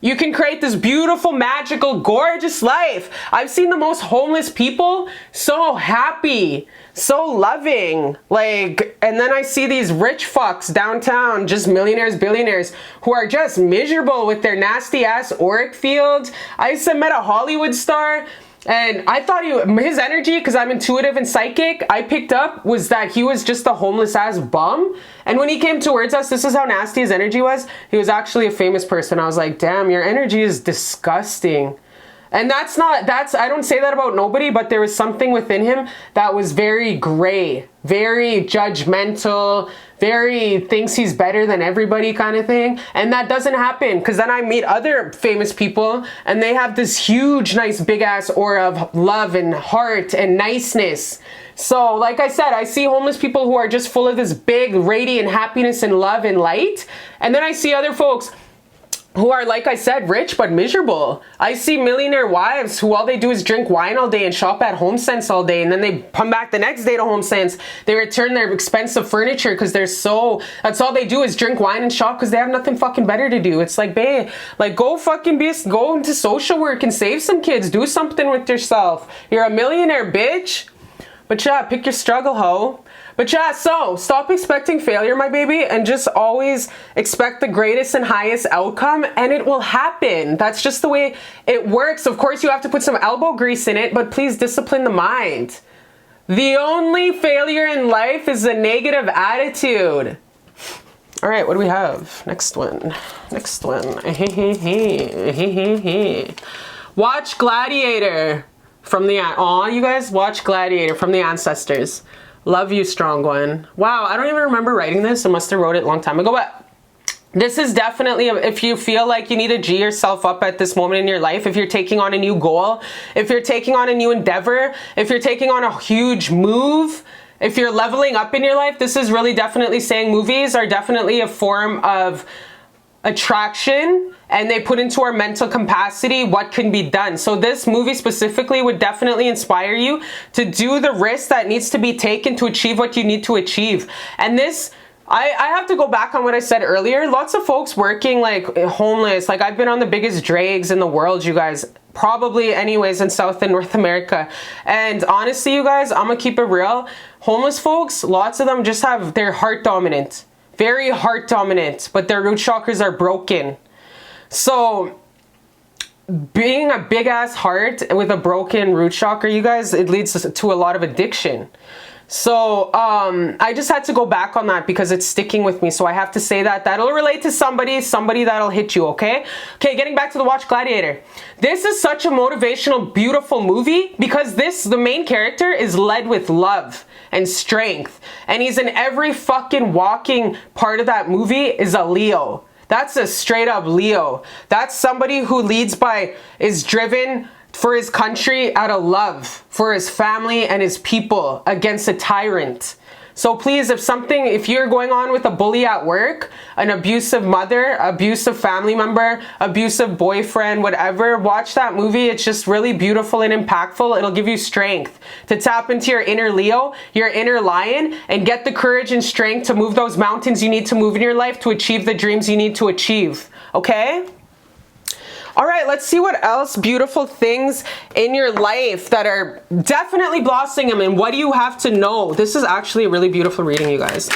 You can create this beautiful, magical, gorgeous life. I've seen the most homeless people so happy, so loving. Like, and then I see these rich fucks downtown, just millionaires, billionaires, who are just miserable with their nasty ass auric fields. I used to met a Hollywood star. And I thought his energy, because I'm intuitive and psychic, I picked up was that he was just a homeless ass bum. And when he came towards us, this is how nasty his energy was. He was actually a famous person. I was like, damn, your energy is disgusting. And I don't say that about nobody, but there was something within him that was very gray, very judgmental, very thinks he's better than everybody kind of thing. And that doesn't happen, because then I meet other famous people and they have this huge, nice, big ass aura of love and heart and niceness. So like I said, I see homeless people who are just full of this big, radiant happiness and love and light. And then I see other folks who are, like I said, rich but miserable. I see millionaire wives who all they do is drink wine all day and shop at HomeSense all day, and then they come back the next day to HomeSense. They return their expensive furniture because that's all they do is drink wine and shop because they have nothing fucking better to do. It's like, babe, like go into social work and save some kids. Do something with yourself. You're a millionaire, bitch. But yeah, pick your struggle, ho. But yeah, so stop expecting failure, my baby, and just always expect the greatest and highest outcome, and it will happen. That's just the way it works. Of course, you have to put some elbow grease in it, but please discipline the mind. The only failure in life is a negative attitude. All right, what do we have? Next one. Watch Gladiator from the... Aw, you guys, watch Gladiator from the ancestors. Love you, strong one. Wow, I don't even remember writing this. I must have wrote it a long time ago, but this is definitely, if you feel like you need to G yourself up at this moment in your life, if you're taking on a new goal, if you're taking on a new endeavor, if you're taking on a huge move, if you're leveling up in your life, this is really definitely saying movies are definitely a form of attraction, and they put into our mental capacity what can be done. So this movie specifically would definitely inspire you to do the risk that needs to be taken to achieve what you need to achieve. And this, I have to go back on what I said earlier. Lots of folks working like homeless. Like I've been on the biggest drags in the world, you guys. Probably anyways in South and North America. And honestly, you guys, I'm gonna keep it real. Homeless folks, lots of them just have, they're heart dominant. Very heart dominant, but their root chakras are broken. So being a big ass heart with a broken root chakra, you guys, it leads to a lot of addiction. So I just had to go back on that because it's sticking with me. So I have to say that. That'll relate to somebody that'll hit you, okay? Okay, getting back to the Watch Gladiator. This is such a motivational, beautiful movie because the main character is led with love and strength. And he's in every fucking walking part of that movie is a Leo. That's a straight up Leo. That's somebody who is driven for his country out of love, for his family and his people against a tyrant. So please, if you're going on with a bully at work, an abusive mother, abusive family member, abusive boyfriend, whatever, watch that movie. It's just really beautiful and impactful. It'll give you strength to tap into your inner Leo, your inner lion, and get the courage and strength to move those mountains you need to move in your life to achieve the dreams you need to achieve. Okay? All right, let's see what else beautiful things in your life that are definitely blossoming and what do you have to know? This is actually a really beautiful reading, you guys.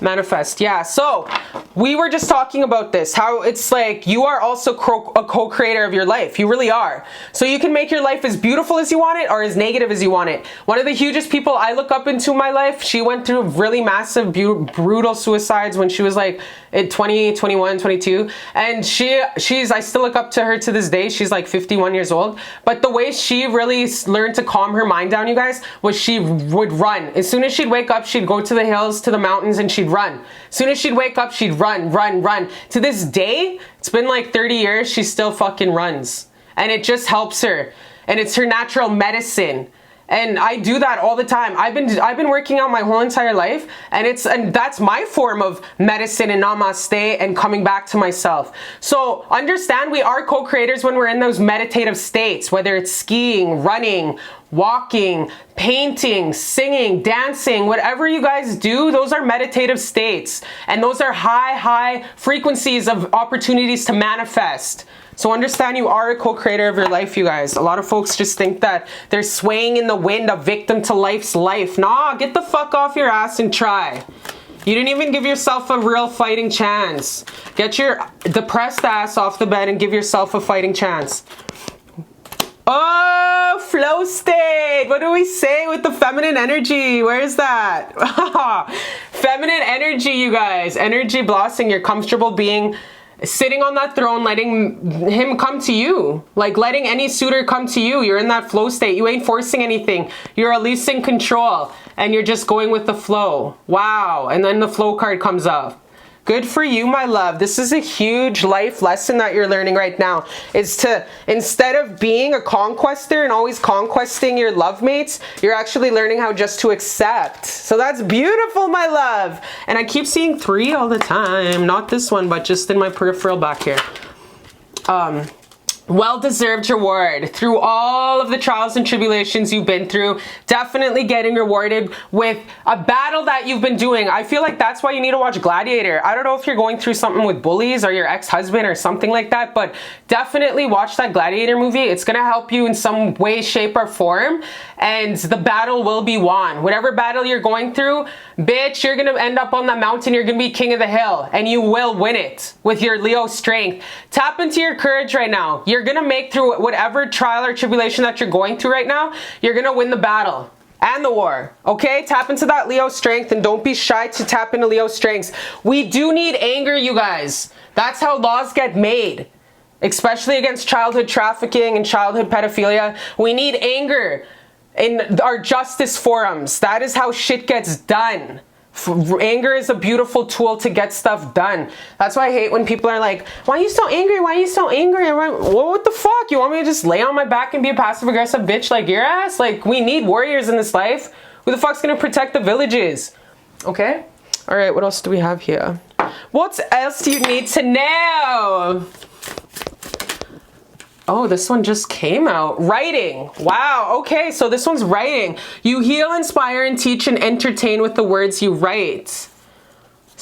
Manifest. Yeah, so we were just talking about this, how it's like you are also a co-creator of your life. You really are. So you can make your life as beautiful as you want it or as negative as you want it. One of the hugest people I look up into in my life, she went through really massive, brutal suicides when she was like 20, 21, 22. And I still look up to her to this day. She's like 51 years old. But the way she really learned to calm her mind down, you guys, was she would run. As soon as she'd wake up, she'd go to the hills, to the mountains, and she'd run. As soon as she'd wake up, she'd run. To this day, it's been like 30 years, she still fucking runs. And it just helps her. And it's her natural medicine. And I do that all the time. I've been working out my whole entire life, and that's my form of medicine and namaste and coming back to myself. So understand we are co-creators when we're in those meditative states, whether it's skiing, running, walking, painting, singing, dancing, whatever you guys do, those are meditative states. And those are high frequencies of opportunities to manifest. So understand you are a co-creator of your life, you guys. A lot of folks just think that they're swaying in the wind, a victim to life's life. Nah, get the fuck off your ass and try. You didn't even give yourself a real fighting chance. Get your depressed ass off the bed and give yourself a fighting chance. Oh, flow state. What do we say with the feminine energy? Where is that? Feminine energy, you guys. Energy blossoming. You're comfortable being sitting on that throne, letting him come to you. Like letting any suitor come to you. You're in that flow state. You ain't forcing anything. You're releasing control and you're just going with the flow. Wow. And then the flow card comes up. Good for you, my love. This is a huge life lesson that you're learning right now. Is to, instead of being a conquester and always conquesting your love mates, you're actually learning how just to accept. So that's beautiful, my love. And I keep seeing 3 all the time. Not this one, but just in my peripheral back here. Well-deserved reward. Through all of the trials and tribulations you've been through, definitely getting rewarded with a battle that you've been doing. I feel like that's why you need to watch Gladiator. I don't know if you're going through something with bullies or your ex-husband or something like that, but definitely watch that Gladiator movie. It's gonna help you in some way, shape, or form, and the battle will be won. Whatever battle you're going through, bitch, you're gonna end up on the mountain, you're gonna be king of the hill, and you will win it with your Leo strength. Tap into your courage right now. You're gonna make through whatever trial or tribulation that you're going through right now. You're gonna win the battle and the war. Okay, tap into that Leo strength and don't be shy to tap into Leo strengths. We do need anger, you guys. That's how laws get made, especially against childhood trafficking and childhood pedophilia. We need anger in our justice forums. That is how shit gets done. Anger is a beautiful tool to get stuff done. That's why I hate when people are like, why are you so angry? Why are you so angry? I'm like, well, what the fuck? You want me to just lay on my back and be a passive aggressive bitch like your ass? Like, we need warriors in this life. Who the fuck's gonna protect the villages? Okay? All right, what else do we have here? What else do you need to know? Oh, this one just came out. Writing. Wow. Okay, so this one's writing. You heal, inspire, and teach and entertain with the words you write.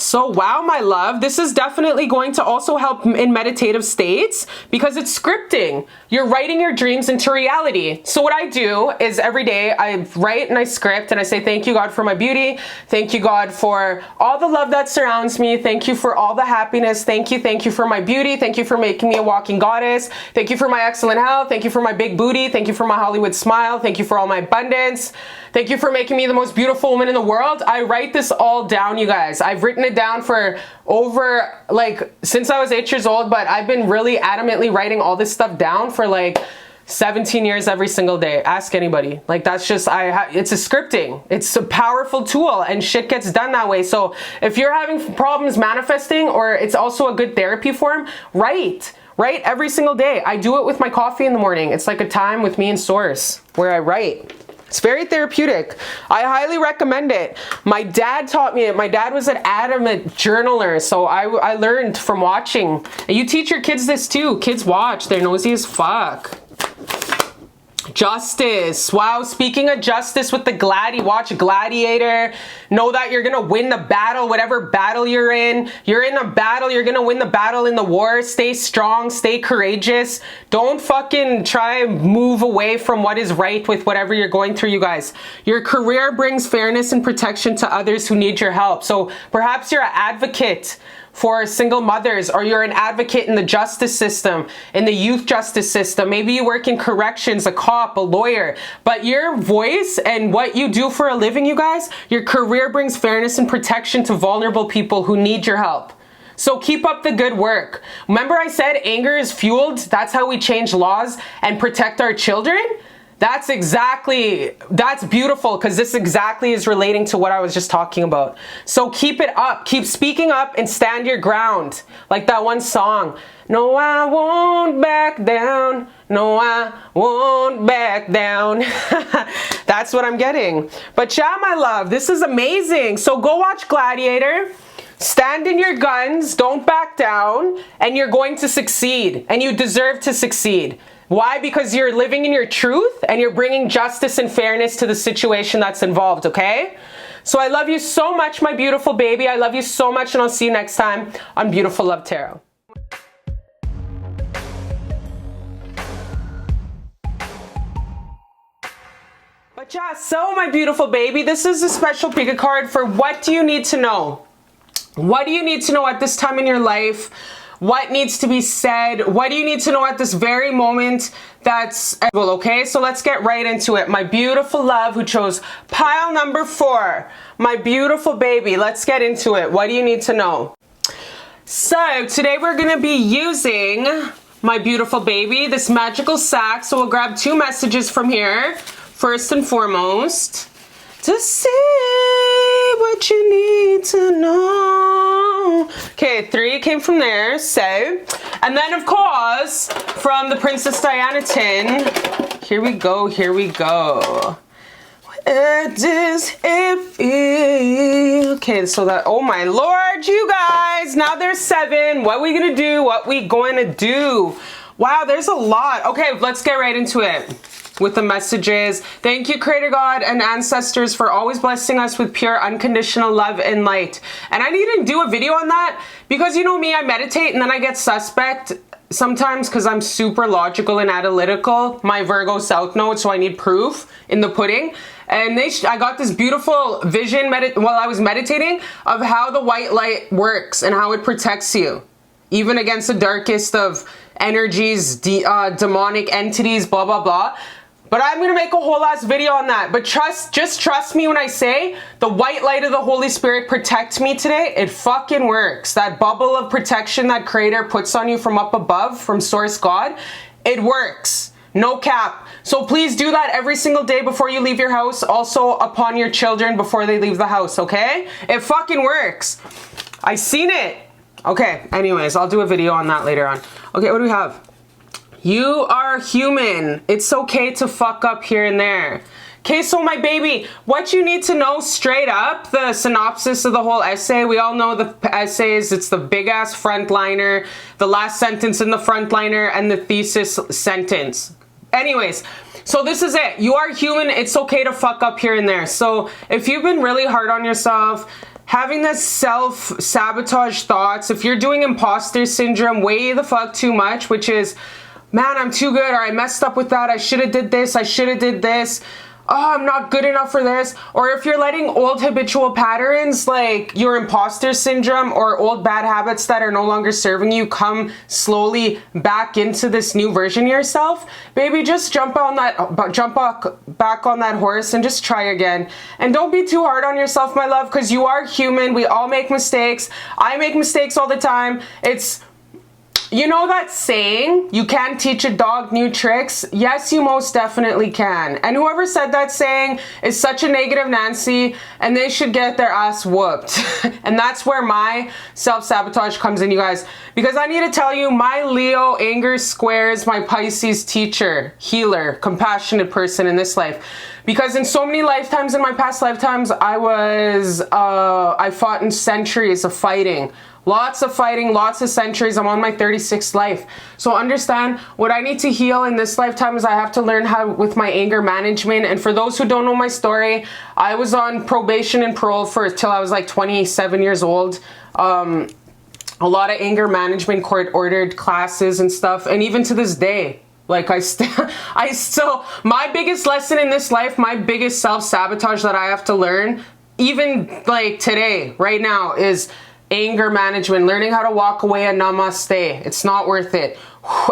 So wow, my love, this is definitely going to also help in meditative states because it's scripting. You're writing your dreams into reality. So what I do is every day I write and I script and I say, thank you, God, for my beauty. Thank you, God, for all the love that surrounds me. Thank you for all the happiness. Thank you for my beauty. Thank you for making me a walking goddess. Thank you for my excellent health. Thank you for my big booty. Thank you for my Hollywood smile. Thank you for all my abundance. Thank you for making me the most beautiful woman in the world. I write this all down, you guys. I've written it down for over, like, since I was 8 years old, but I've been really adamantly writing all this stuff down for like 17 years every single day. Ask anybody. Like, that's just, it's a scripting. It's a powerful tool and shit gets done that way. So if you're having problems manifesting, or it's also a good therapy form, write every single day. I do it with my coffee in the morning. It's like a time with me and Source where I write. It's very therapeutic. I highly recommend it. My dad taught me it. My dad was an adamant journaler, so I learned from watching. And you teach your kids this too. Kids watch. They're nosy as fuck. Justice. Wow, speaking of justice with the watch Gladiator. Know that you're gonna win the battle, whatever battle you're in. You're in a battle, you're gonna win the battle in the war. Stay strong, stay courageous. Don't fucking try and move away from what is right with whatever you're going through, you guys. Your career brings fairness and protection to others who need your help. So perhaps you're an advocate for single mothers, or you're an advocate in the justice system, in the youth justice system. Maybe you work in corrections, a cop, a lawyer, but your voice and what you do for a living, you guys, your career brings fairness and protection to vulnerable people who need your help. So keep up the good work. Remember I said anger is fueled? That's how we change laws and protect our children? That's beautiful, because this exactly is relating to what I was just talking about. So keep it up, keep speaking up and stand your ground. Like that one song, no, I won't back down. No, I won't back down. That's what I'm getting. But yeah, my love, this is amazing. So go watch Gladiator. Stand in your guns, don't back down, and you're going to succeed, and you deserve to succeed. Why? Because you're living in your truth and you're bringing justice and fairness to the situation that's involved, okay? So I love you so much, my beautiful baby. I love you so much, and I'll see you next time on Beautiful Love Tarot. But yeah, so my beautiful baby, this is a special pick a card for what do you need to know? What do you need to know at this time in your life? What needs to be said? What do you need to know at this very moment? That's well, okay? So let's get right into it. My beautiful love who chose pile number 4, my beautiful baby. Let's get into it. What do you need to know? So today we're gonna be using, my beautiful baby, this magical sack. So we'll grab 2 messages from here, first and foremost, to see what you need to know. Okay, 3 came from there, so. And then, of course, from the Princess Diana tin, here we go, here we go. Where does it feel? Okay, so that, oh my Lord, you guys, now there's 7. What we gonna do? What we going to do? Wow, there's a lot. Okay, let's get right into it with the messages. Thank you, Creator God and ancestors, for always blessing us with pure, unconditional love and light. And I need to do a video on that because, you know me, I meditate and then I get suspect sometimes because I'm super logical and analytical. My Virgo South Node, so I need proof in the pudding. And I got this beautiful vision while I was meditating of how the white light works and how it protects you, even against the darkest of energies, demonic entities, blah, blah, blah. But I'm gonna make a whole ass video on that. But just trust me when I say the white light of the Holy Spirit protects me today. It fucking works. That bubble of protection that Creator puts on you from up above, from Source God, it works. No cap. So please do that every single day before you leave your house. Also upon your children before they leave the house, okay? It fucking works. I seen it. Okay, anyways, I'll do a video on that later on. Okay, what do we have? You are human. It's okay to fuck up here and there. Okay, so my baby, what you need to know straight up, the synopsis of the whole essay. We all know the essays. It's the big ass frontliner, the last sentence in the frontliner, and the thesis sentence. Anyways, so this is it. You are human. It's okay to fuck up here and there. So if you've been really hard on yourself, having this self-sabotage thoughts, if you're doing imposter syndrome way the fuck too much, which is, man, I'm too good, or I messed up with that, I should have did this, I should have did this, oh, I'm not good enough for this. Or if you're letting old habitual patterns like your imposter syndrome or old bad habits that are no longer serving you come slowly back into this new version of yourself, baby, just jump back on that horse and just try again. And don't be too hard on yourself, my love, because you are human. We all make mistakes. I make mistakes all the time. You know that saying, you can't teach a dog new tricks? Yes, you most definitely can. And whoever said that saying is such a negative Nancy, and they should get their ass whooped. And that's where my self-sabotage comes in, you guys. Because I need to tell you, my Leo anger squares my Pisces teacher, healer, compassionate person in this life. Because in so many lifetimes, in my past lifetimes, I fought in centuries of fighting. Lots of fighting, lots of centuries. I'm on my 36th life. So understand, what I need to heal in this lifetime is I have to learn how with my anger management. And for those who don't know my story, I was on probation and parole till I was like 27 years old. A lot of anger management, court-ordered classes and stuff. And even to this day, like I still, my biggest lesson in this life, my biggest self-sabotage that I have to learn, even like today, right now, is anger management, learning how to walk away and namaste. It's not worth it.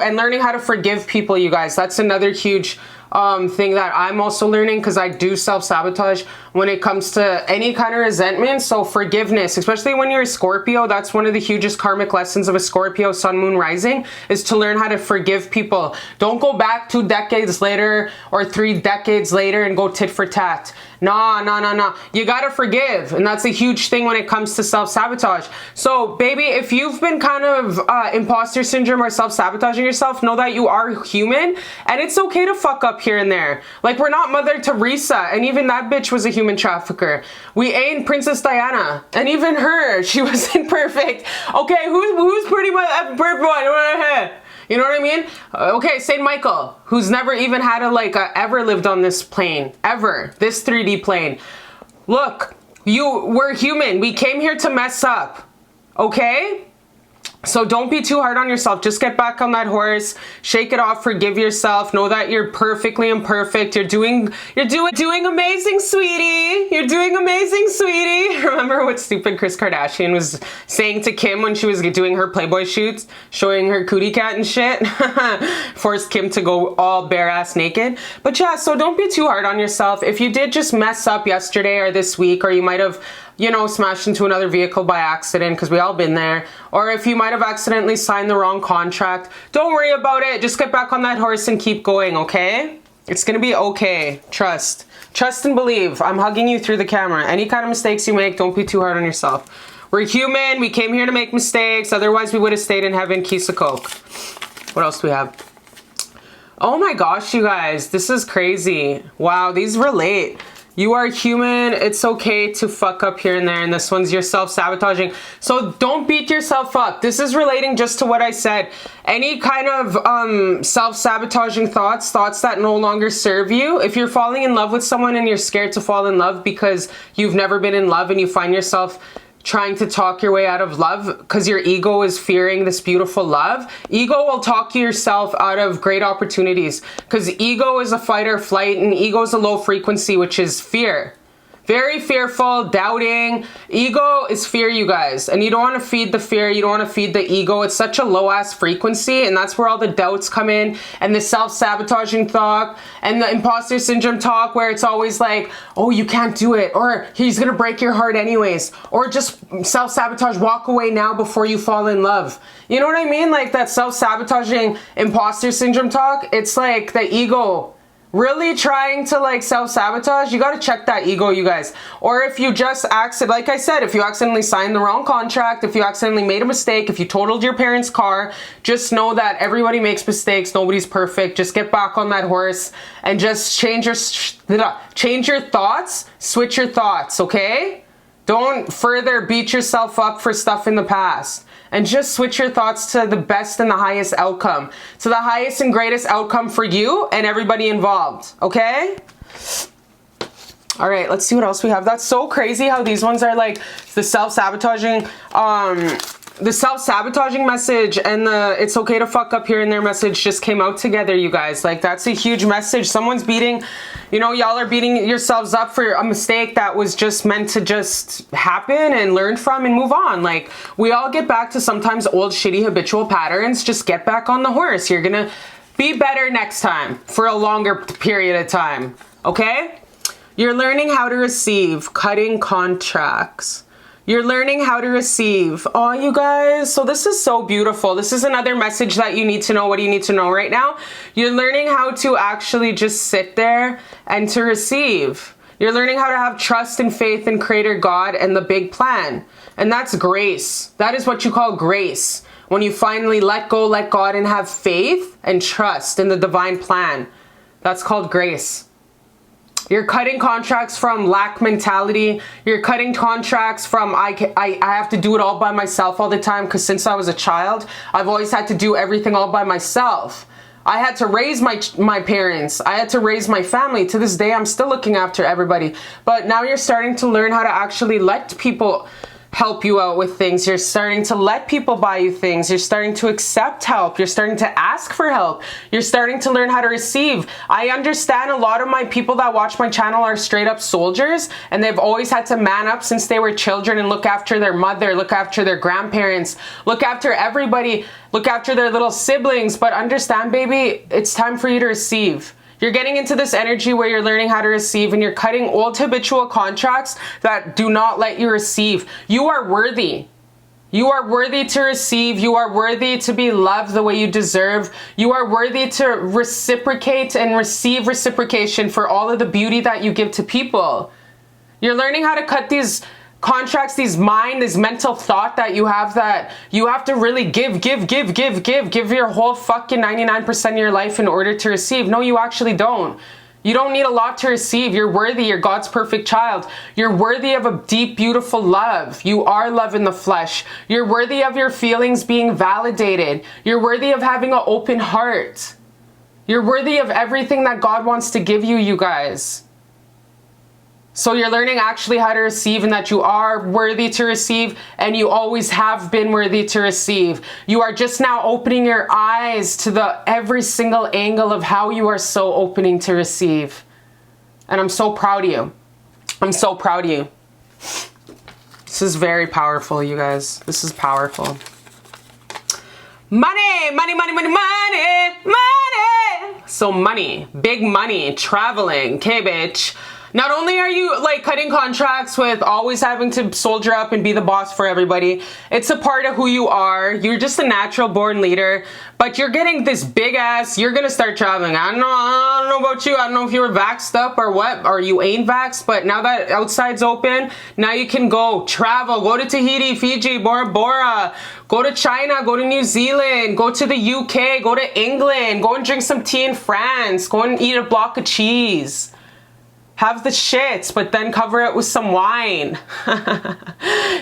And learning how to forgive people, you guys. That's another huge thing that I'm also learning, because I do self-sabotage when it comes to any kind of resentment. So forgiveness, especially when you're a Scorpio, that's one of the hugest karmic lessons of a Scorpio sun, moon, rising, is to learn how to forgive people. Don't go back 2 decades later or 3 decades later and go tit for tat. No. You gotta forgive. And that's a huge thing when it comes to self-sabotage. So baby, if you've been kind of imposter syndrome or self-sabotaging yourself, know that you are human and it's okay to fuck up here and there. Like, we're not Mother Teresa, and even that bitch was a human trafficker. We ain't Princess Diana, and even her, she wasn't perfect. Okay, who's pretty much a perfect one? You know what I mean? Okay, Saint Michael, who's never even had ever lived on this plane, ever, this 3D plane. Look, we're human. We came here to mess up, okay? So don't be too hard on yourself. Just get back on that horse, shake it off, forgive yourself. Know that you're perfectly imperfect. You're doing amazing, sweetie. You're doing amazing, sweetie. Remember what stupid Kris Kardashian was saying to Kim when she was doing her Playboy shoots, showing her cootie cat and shit? Forced Kim to go all bare ass naked. But yeah, so don't be too hard on yourself. If you did just mess up yesterday or this week, or you might have, you know, smashed into another vehicle by accident, because we all been there, or if you might have accidentally signed the wrong contract, don't worry about it. Just get back on that horse and keep going, okay? It's gonna be okay. Trust and believe. I'm hugging you through the camera. Any kind of mistakes you make, don't be too hard on yourself. We're human. We came here to make mistakes. Otherwise, we would have stayed in heaven. Kiss a Coke. What else do we have? Oh my gosh, you guys, this is crazy. Wow, these relate. You are human. It's okay to fuck up here and there. And this one's your self-sabotaging. So don't beat yourself up. This is relating just to what I said. Any kind of self-sabotaging thoughts that no longer serve you. If you're falling in love with someone and you're scared to fall in love because you've never been in love and you find yourself trying to talk your way out of love because your ego is fearing this beautiful love, ego will talk yourself out of great opportunities, because ego is a fight or flight, and ego is a low frequency, which is fear. Very fearful, doubting. Ego is fear, you guys. And you don't want to feed the fear. You don't want to feed the ego. It's such a low-ass frequency. And that's where all the doubts come in. And the self-sabotaging talk. And the imposter syndrome talk, where it's always like, oh, you can't do it. Or he's going to break your heart anyways. Or just self-sabotage, walk away now before you fall in love. You know what I mean? Like that self-sabotaging imposter syndrome talk. It's like the ego really trying to like self-sabotage. You got to check that ego, you guys. Or if you just like I said, if you accidentally signed the wrong contract, if you accidentally made a mistake, if you totaled your parents' car, just know that everybody makes mistakes. Nobody's perfect. Just get back on that horse and just change your thoughts, switch your thoughts, okay? Don't further beat yourself up for stuff in the past. And just switch your thoughts to the best and the highest outcome. To the highest and greatest outcome for you and everybody involved. Okay? All right, let's see what else we have. That's so crazy how these ones are like the self-sabotaging message and the it's okay to fuck up here and there message just came out together, you guys. Like, that's a huge message. Someone's beating, you know, y'all are beating yourselves up for a mistake that was just meant to just happen and learn from and move on. Like, we all get back to sometimes old shitty habitual patterns. Just get back on the horse. You're gonna be better next time for a longer period of time, okay? You're learning how to receive, cutting contracts. You're learning how to receive. Oh, you guys, so this is so beautiful. This is another message that you need to know. What do you need to know right now? You're learning how to actually just sit there and to receive. You're learning how to have trust and faith in Creator God and the big plan. And that's grace. That is what you call grace. When you finally let go, let God, and have faith and trust in the divine plan. That's called grace. You're cutting contracts from lack mentality. You're cutting contracts from I have to do it all by myself all the time, because since I was a child, I've always had to do everything all by myself. I had to raise my parents. I had to raise my family. To this day, I'm still looking after everybody. But now you're starting to learn how to actually let people help you out with things. You're starting to let people buy you things. You're starting to accept help. You're starting to ask for help. You're starting to learn how to receive. I understand a lot of my people that watch my channel are straight up soldiers, and they've always had to man up since they were children and look after their mother, look after their grandparents, look after everybody, look after their little siblings. But understand, baby, it's time for you to receive. You're getting into this energy where you're learning how to receive, and you're cutting old habitual contracts that do not let you receive. You are worthy. You are worthy to receive. You are worthy to be loved the way you deserve. You are worthy to reciprocate and receive reciprocation for all of the beauty that you give to people. You're learning how to cut these contracts, this mental thought that you have to really give your whole fucking 99% of your life in order to receive. No, you actually don't. You don't need a lot to receive. You're worthy. You're God's perfect child. You're worthy of a deep, beautiful love. You are love in the flesh. You're worthy of your feelings being validated. You're worthy of having an open heart. You're worthy of everything that God wants to give you, you guys. So you're learning actually how to receive, and that you are worthy to receive, and you always have been worthy to receive. You are just now opening your eyes to every single angle of how you are so opening to receive. And I'm so proud of you. I'm so proud of you. This is very powerful, you guys. This is powerful. Money, money, money, money, money, money. So money, big money, traveling, okay, bitch. Not only are you like cutting contracts with always having to soldier up and be the boss for everybody, it's a part of who you are. You're just a natural born leader, but you're getting this big ass, you're gonna start traveling. I don't know about you. I don't know if you were vaxxed up or what, or you ain't vaxxed, but now that outside's open, now you can go travel, go to Tahiti, Fiji, Bora Bora, go to China, go to New Zealand, go to the UK, go to England, go and drink some tea in France, go and eat a block of cheese. Have the shits, but then cover it with some wine.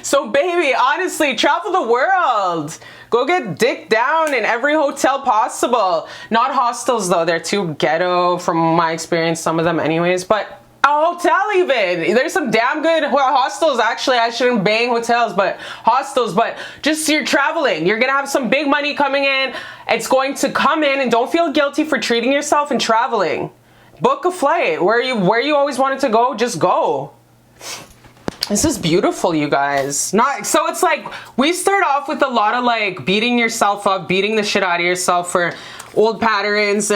So baby, honestly, travel the world. Go get dick down in every hotel possible. Not hostels though, they're too ghetto from my experience, some of them anyways, but a hotel even. There's some damn good hostels. Actually, I shouldn't bang hotels, but hostels, but just you're traveling. You're gonna have some big money coming in. It's going to come in, and don't feel guilty for treating yourself and traveling. Book a flight where you always wanted to go. Just go. This is beautiful, you guys. So it's like we start off with a lot of like beating yourself up, beating the shit out of yourself for old patterns,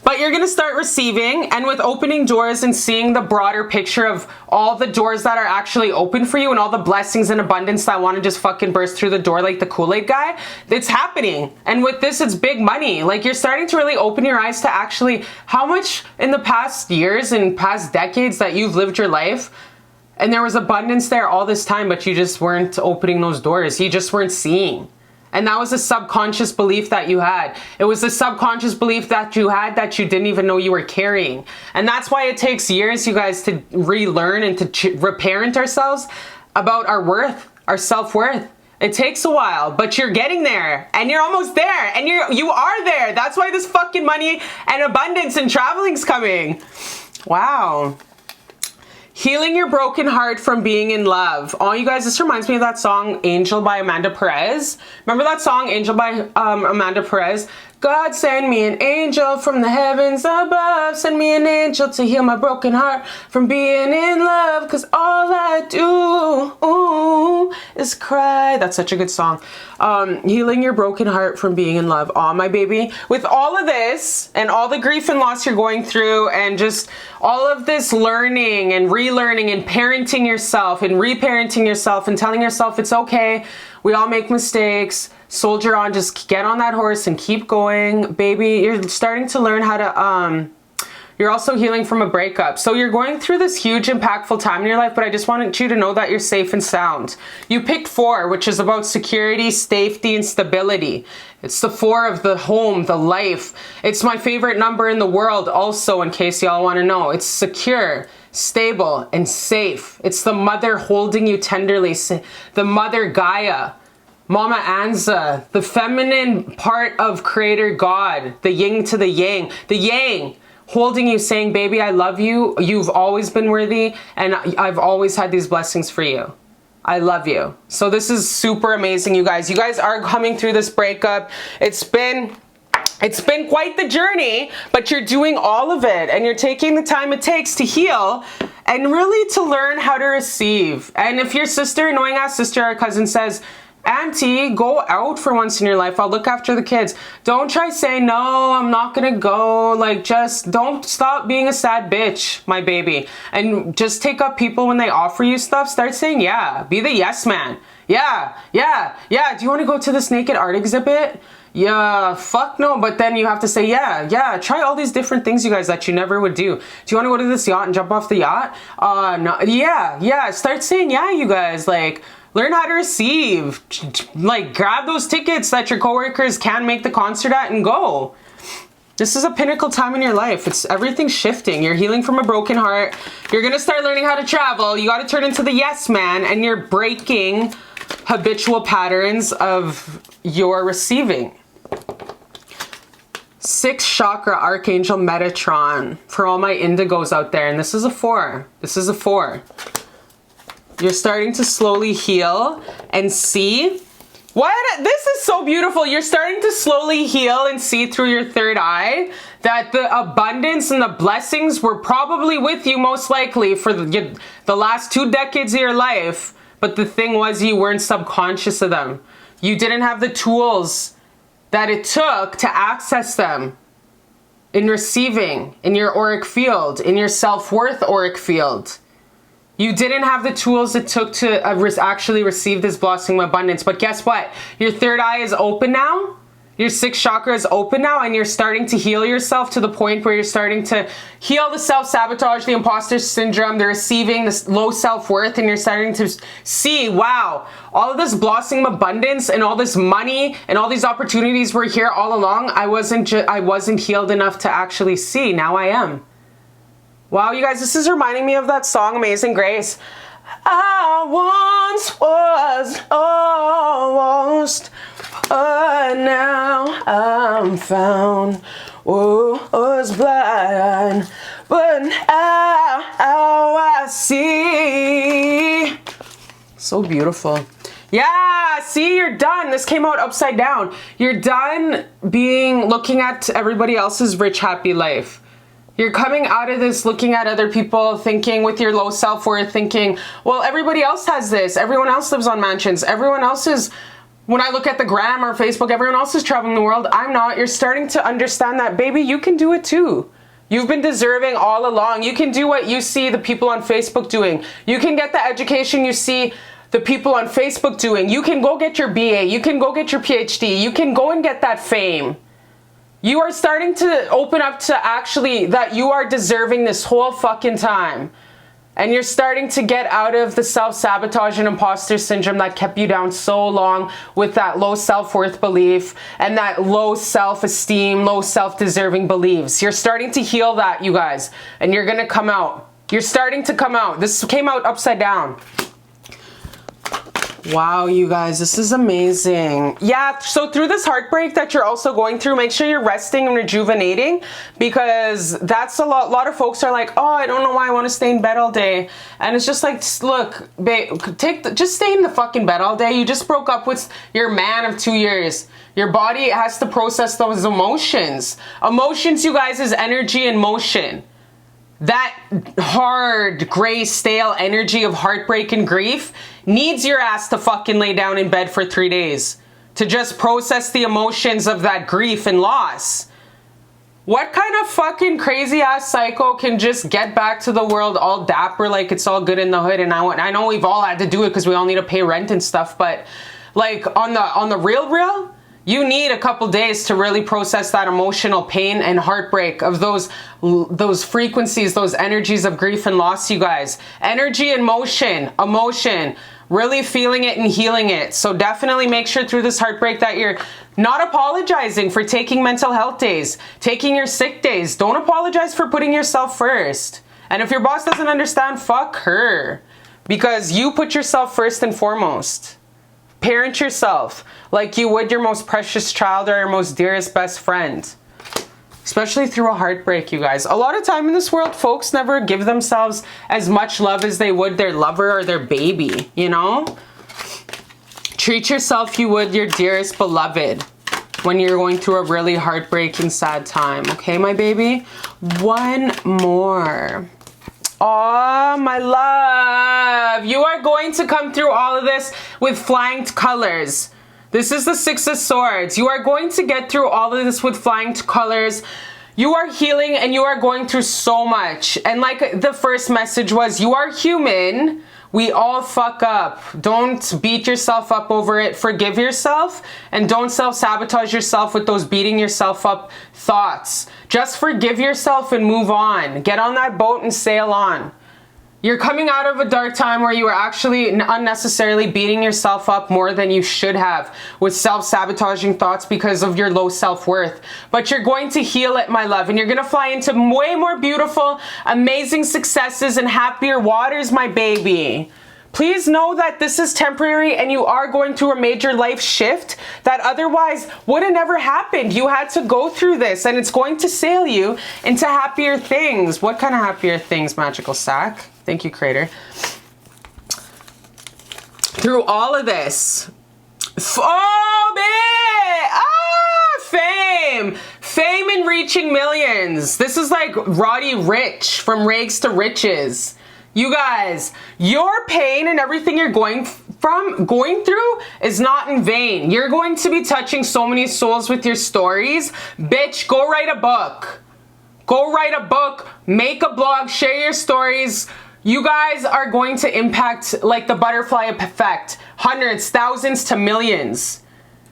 but you're gonna start receiving, and with opening doors and seeing the broader picture of all the doors that are actually open for you and all the blessings and abundance that want to just fucking burst through the door like the Kool-Aid guy, it's happening. And with this, it's big money. Like, you're starting to really open your eyes to actually how much in the past years and past decades that you've lived your life, and there was abundance there all this time, but you just weren't opening those doors. You just weren't seeing. And that was a subconscious belief that you had. It was a subconscious belief that you had that you didn't even know you were carrying. And that's why it takes years, you guys, to relearn and to reparent ourselves about our worth, our self-worth. It takes a while, but you're getting there, and you're almost there, and you are there. That's why this fucking money and abundance and traveling's coming. Wow. Healing your broken heart from being in love. Oh, you guys, this reminds me of that song Angel by Amanda Perez. Remember that song Angel by Amanda Perez? God send me an angel from the heavens above. Send me an angel to heal my broken heart from being in love. Cause all I do is cry. That's such a good song. Healing your broken heart from being in love. Aw, my baby. With all of this and all the grief and loss you're going through and just all of this learning and relearning and parenting yourself and reparenting yourself and telling yourself it's okay. We all make mistakes. Soldier on, just get on that horse and keep going, baby. You're starting to learn how to, you're also healing from a breakup. So you're going through this huge impactful time in your life, but I just wanted you to know that you're safe and sound. You picked 4, which is about security, safety, and stability. It's the 4 of the home, the life. It's my favorite number in the world also, in case y'all want to know. It's secure, stable, and safe. It's the mother holding you tenderly, the mother Gaia. Mama Anza, the feminine part of Creator God, the yin to the yang holding you saying, baby, I love you. You've always been worthy and I've always had these blessings for you. I love you. So this is super amazing, you guys. You guys are coming through this breakup. It's been quite the journey, but you're doing all of it and you're taking the time it takes to heal and really to learn how to receive. And if your sister, annoying ass sister or cousin says, Auntie, go out for once in your life. I'll look after the kids. Don't try saying, no, I'm not gonna go. Like, just don't stop being a sad bitch, my baby. And just take up people when they offer you stuff. Start saying, yeah. Be the yes man. Yeah. Do you want to go to this naked art exhibit? Yeah, fuck no. But then you have to say, yeah. Try all these different things, you guys, that you never would do. Do you want to go to this yacht and jump off the yacht? No. Yeah. Start saying, yeah, you guys. Like, learn how to receive. Like, grab those tickets that your coworkers can make the concert at and go. This is a pinnacle time in your life. It's everything's shifting. You're healing from a broken heart. You're gonna start learning how to travel. You gotta turn into the yes man, and you're breaking habitual patterns of your receiving. 6th chakra, Archangel Metatron. For all my indigos out there, and this is a 4. This is a 4. You're starting to slowly heal and see. This is so beautiful. You're starting to slowly heal and see through your 3rd eye that the abundance and the blessings were probably with you most likely for the last 2 decades of your life. But the thing was, you weren't subconscious of them. You didn't have the tools that it took to access them in receiving, in your auric field, in your self-worth auric field. You didn't have the tools it took to actually receive this blossoming abundance. But guess what? Your 3rd eye is open now. Your 6th chakra is open now, and you're starting to heal yourself to the point where you're starting to heal the self-sabotage, the imposter syndrome, the receiving, this low self-worth, and you're starting to see, wow, all of this blossoming abundance and all this money and all these opportunities were here all along. I wasn't healed enough to actually see. Now I am. Wow, you guys, this is reminding me of that song, Amazing Grace. I once was almost, but now I'm found. Was blind, but now I see. So beautiful. Yeah, see, you're done. This came out upside down. You're done looking at everybody else's rich, happy life. You're coming out of this looking at other people, thinking with your low self-worth, thinking, well, everybody else has this. Everyone else lives on mansions. Everyone else is, when I look at the gram or Facebook, everyone else is traveling the world. I'm not. You're starting to understand that, baby, you can do it too. You've been deserving all along. You can do what you see the people on Facebook doing. You can get the education you see the people on Facebook doing. You can go get your BA. You can go get your PhD. You can go and get that fame. You are starting to open up to actually that you are deserving this whole fucking time. And you're starting to get out of the self-sabotage and imposter syndrome that kept you down so long with that low self-worth belief and that low self-esteem, low self-deserving beliefs. You're starting to heal that, you guys. And you're gonna come out. You're starting to come out. This came out upside down. Wow, you guys, this is amazing. Yeah, so through this heartbreak that you're also going through, make sure you're resting and rejuvenating, because that's a lot of folks are like, oh, I don't know why I want to stay in bed all day. And it's just like, look, babe, just stay in the fucking bed all day. You just broke up with your man of 2 years. Your body has to process those emotions. Emotions, you guys, is energy in motion. That hard, gray, stale energy of heartbreak and grief needs your ass to fucking lay down in bed for 3 days to just process the emotions of that grief and loss. What kind of fucking crazy ass psycho can just get back to the world all dapper like it's all good in the hood? And I know we've all had to do it because we all need to pay rent and stuff, but like on the real, you need a couple days to really process that emotional pain and heartbreak of those frequencies, those energies of grief and loss, you guys. Energy and motion, emotion, really feeling it and healing it. So definitely make sure through this heartbreak that you're not apologizing for taking mental health days, taking your sick days. Don't apologize for putting yourself first. And if your boss doesn't understand, fuck her. Because you put yourself first and foremost. Parent yourself like you would your most precious child or your most dearest best friend. Especially through a heartbreak, you guys. A lot of time in this world, folks never give themselves as much love as they would their lover or their baby, you know? Treat yourself you would your dearest beloved when you're going through a really heartbreaking, sad time. Okay, my baby? One more. Oh, my love. You are going to come through all of this with flying colors. This is the Six of Swords. You are going to get through all of this with flying colors. You are healing and you are going through so much. And like the first message was, you are human. We all fuck up. Don't beat yourself up over it. Forgive yourself and don't self-sabotage yourself with those beating yourself up thoughts. Just forgive yourself and move on. Get on that boat and sail on. You're coming out of a dark time where you were actually unnecessarily beating yourself up more than you should have with self-sabotaging thoughts because of your low self-worth. But you're going to heal it, my love, and you're going to fly into way more beautiful, amazing successes and happier waters, my baby. Please know that this is temporary and you are going through a major life shift that otherwise would have never happened. You had to go through this and it's going to sail you into happier things. What kind of happier things, Magical Sack? Thank you, Creator. Through all of this. Fame. Fame and reaching millions. This is like Roddy Rich from Rags to Riches. You guys, your pain and everything you're going through is not in vain. You're going to be touching so many souls with your stories. Bitch, go write a book. Go write a book, make a blog, share your stories. You guys are going to impact like the butterfly effect. Hundreds, thousands to millions.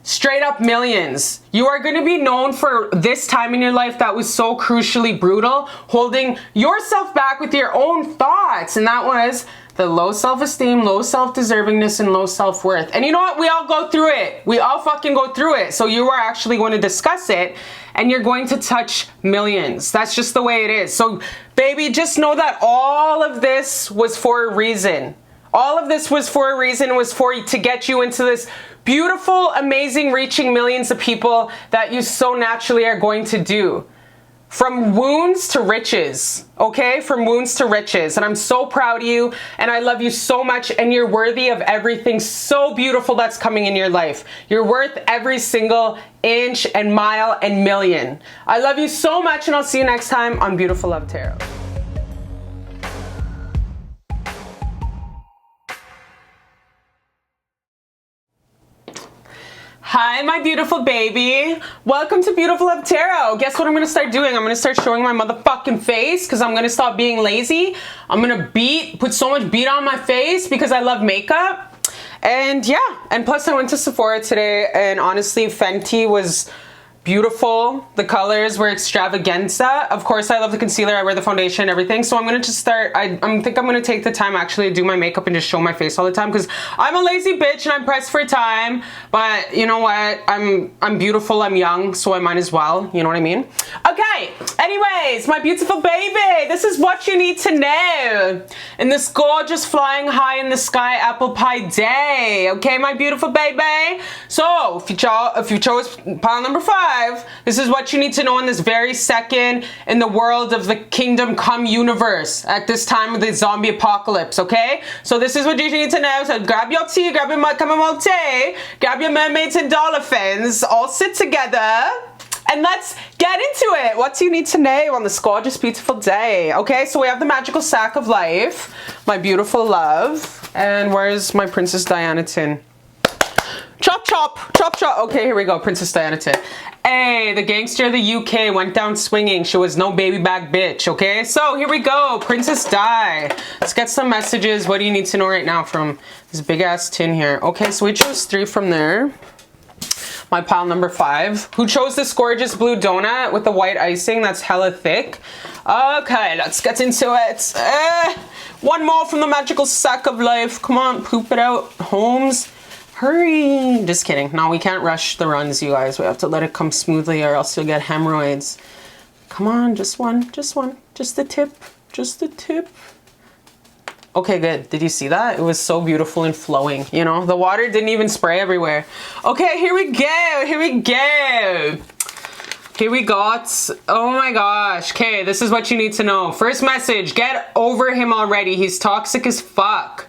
Straight up millions. You are going to be known for this time in your life that was so crucially brutal, holding yourself back with your own thoughts. And that was the low self-esteem, low self-deservingness, and low self-worth. And you know what? We all go through it. We all fucking go through it. So you are actually going to discuss it and you're going to touch millions. That's just the way it is. So baby, just know that all of this was for a reason. All of this was for a reason. It was to get you into this beautiful, amazing, reaching millions of people that you so naturally are going to do. From wounds to riches, okay? From wounds to riches. And I'm so proud of you and I love you so much and you're worthy of everything so beautiful that's coming in your life. You're worth every single inch and mile and million. I love you so much and I'll see you next time on Beautiful Love Tarot. Hi, my beautiful baby. Welcome to Beautiful Love Tarot. Guess what I'm going to start doing? I'm going to start showing my motherfucking face because I'm going to stop being lazy. I'm going to put so much beat on my face because I love makeup. And yeah, and plus I went to Sephora today and honestly Fenty was beautiful. The colors were extravaganza. Of course, I love the concealer. I wear the foundation, everything. So I'm gonna just start. I think I'm gonna take the time actually to do my makeup and just show my face all the time because I'm a lazy bitch and I'm pressed for time. But you know what? I'm beautiful. I'm young, so I might as well. You know what I mean? Okay. Anyways, my beautiful baby, this is what you need to know in this gorgeous flying high in the sky apple pie day. Okay, my beautiful baby. So if you chose pile number 5. This is what you need to know in this very second in the world of the Kingdom Come universe at this time of the zombie apocalypse, okay? So this is what you need to know. So grab your tea, grab your chamomile tea, grab your mermaids and dolphins, all sit together, and let's get into it. What do you need to know on this gorgeous, beautiful day? Okay, so we have the magical sack of life, my beautiful love, and where's my Princess Diana tin? Chop, chop, chop, chop. Okay, here we go, Princess Diana tin. Hey, the gangster of the UK went down swinging. She was no baby back bitch, okay? So here we go, Princess Di. Let's get some messages. What do you need to know right now from this big ass tin here? Okay, so we chose 3 from there. My pile number 5. Who chose this gorgeous blue donut with the white icing that's hella thick? Okay, let's get into it. One more from the magical sack of life. Come on, poop it out, Holmes. Hurry. Just kidding. No, we can't rush the runs, you guys. We have to let it come smoothly or else you'll get hemorrhoids. Come on, just one, just one. Just the tip, just the tip. Okay, good. Did you see that? It was so beautiful and flowing, you know? The water didn't even spray everywhere. Okay, here we go, here we go. Here we got, oh my gosh. Okay, this is what you need to know. First message, get over him already. He's toxic as fuck.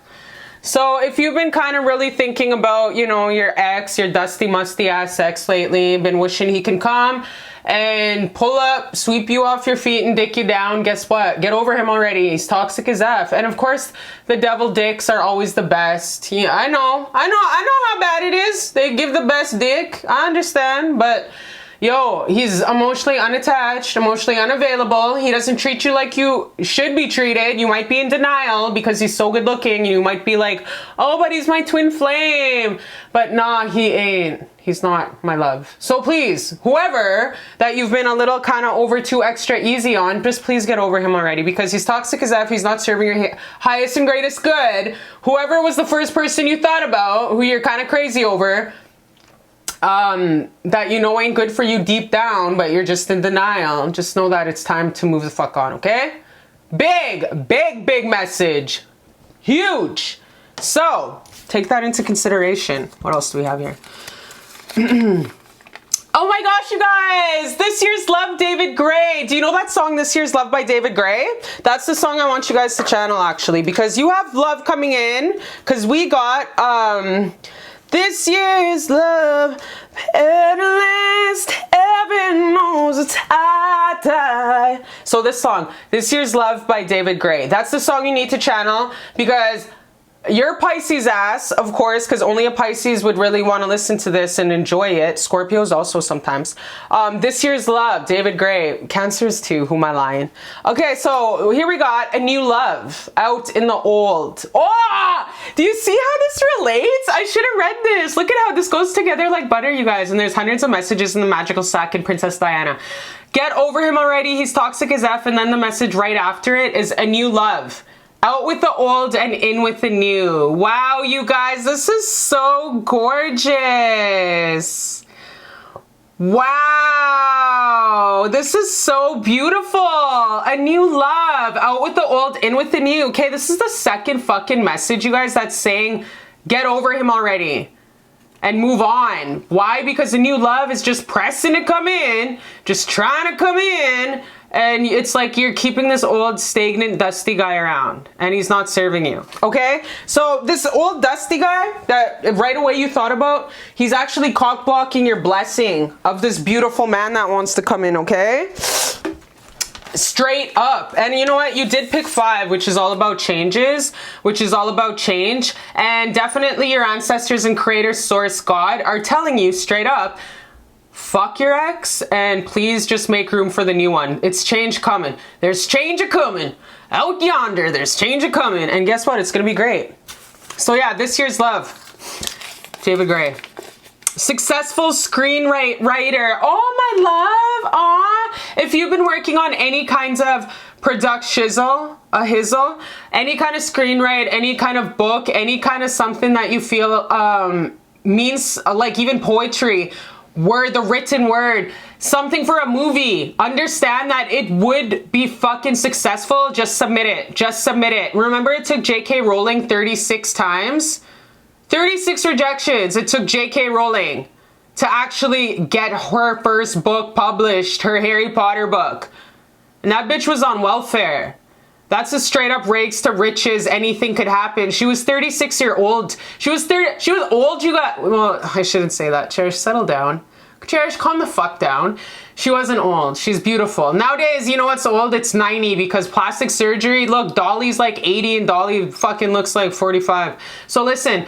So if you've been kind of really thinking about, you know, your ex, your dusty, musty ass ex lately, been wishing he can come and pull up, sweep you off your feet and dick you down, guess what? Get over him already. He's toxic as F. And of course, the devil dicks are always the best. Yeah, I know how bad it is. They give the best dick. I understand, but yo, he's emotionally unattached, emotionally unavailable. He doesn't treat you like you should be treated. You might be in denial because he's so good looking. You might be like, oh, but he's my twin flame. But nah, he ain't. He's not, my love. So please, whoever that you've been a little kind of over too extra easy on, just please get over him already because he's toxic as F. He's not serving your highest and greatest good. Whoever was the first person you thought about, who you're kind of crazy over, that you know ain't good for you deep down, but you're just in denial, just know that it's time to move the fuck on, okay? Big, big, big message. Huge. So, take that into consideration. What else do we have here? Oh my gosh, you guys! This Year's Love, David Gray. Do you know that song, This Year's Love by David Gray? That's the song I want you guys to channel, actually, because you have love coming in, because we got, this year's love, at last, heaven knows it's I die. So this song, This Year's Love by David Gray. That's the song you need to channel because you're Pisces ass, of course, because only a Pisces would really want to listen to this and enjoy it. Scorpios also sometimes. This Year's Love, David Gray. Cancers too, who am I lying? Okay, so here we got A New Love, Out in the Old. Oh, do you see how this relates? I should have read this. Look at how this goes together like butter, you guys. And there's hundreds of messages in the magical sack in Princess Diana. Get over him already. He's toxic as F. And then the message right after it is A New Love. Out with the old and in with the new. Wow, you guys, this is so gorgeous. Wow, this is so beautiful. A new love, out with the old, in with the new. Okay, this is the second fucking message, you guys, that's saying get over him already and move on. Why? Because a new love is just pressing to come in, just trying to come in. And it's like you're keeping this old, stagnant, dusty guy around. And he's not serving you. Okay? So this old, dusty guy that right away you thought about, he's actually cock blocking your blessing of this beautiful man that wants to come in, okay? Straight up. And you know what? You did pick 5, which is all about changes, which is all about change. And definitely your ancestors and creator, source, God are telling you straight up, fuck your ex and please just make room for the new one. It's change coming. There's change a-coming. Out yonder, there's change a-coming. And guess what? It's gonna be great. So yeah, This Year's Love, David Gray. Successful screenwriter. Oh my my love. Aw. If you've been working on any kinds of any kind of screenwrite, any kind of book, any kind of something that you feel means, like even poetry, the written word, something for a movie, understand that it would be fucking successful. Just submit it. Just submit it. Remember, it took J.K. Rowling 36 times? 36 rejections it took J.K. Rowling to actually get her first book published, her Harry Potter book. And that bitch was on welfare. That's a straight up rags to riches. Anything could happen. She was 36-year-old. She was old. Well, I shouldn't say that. Cherish, settle down. Cherish, calm the fuck down. She wasn't old. She's beautiful. Nowadays, you know what's old? It's 90 because plastic surgery. Look, Dolly's like 80 and Dolly fucking looks like 45. So listen,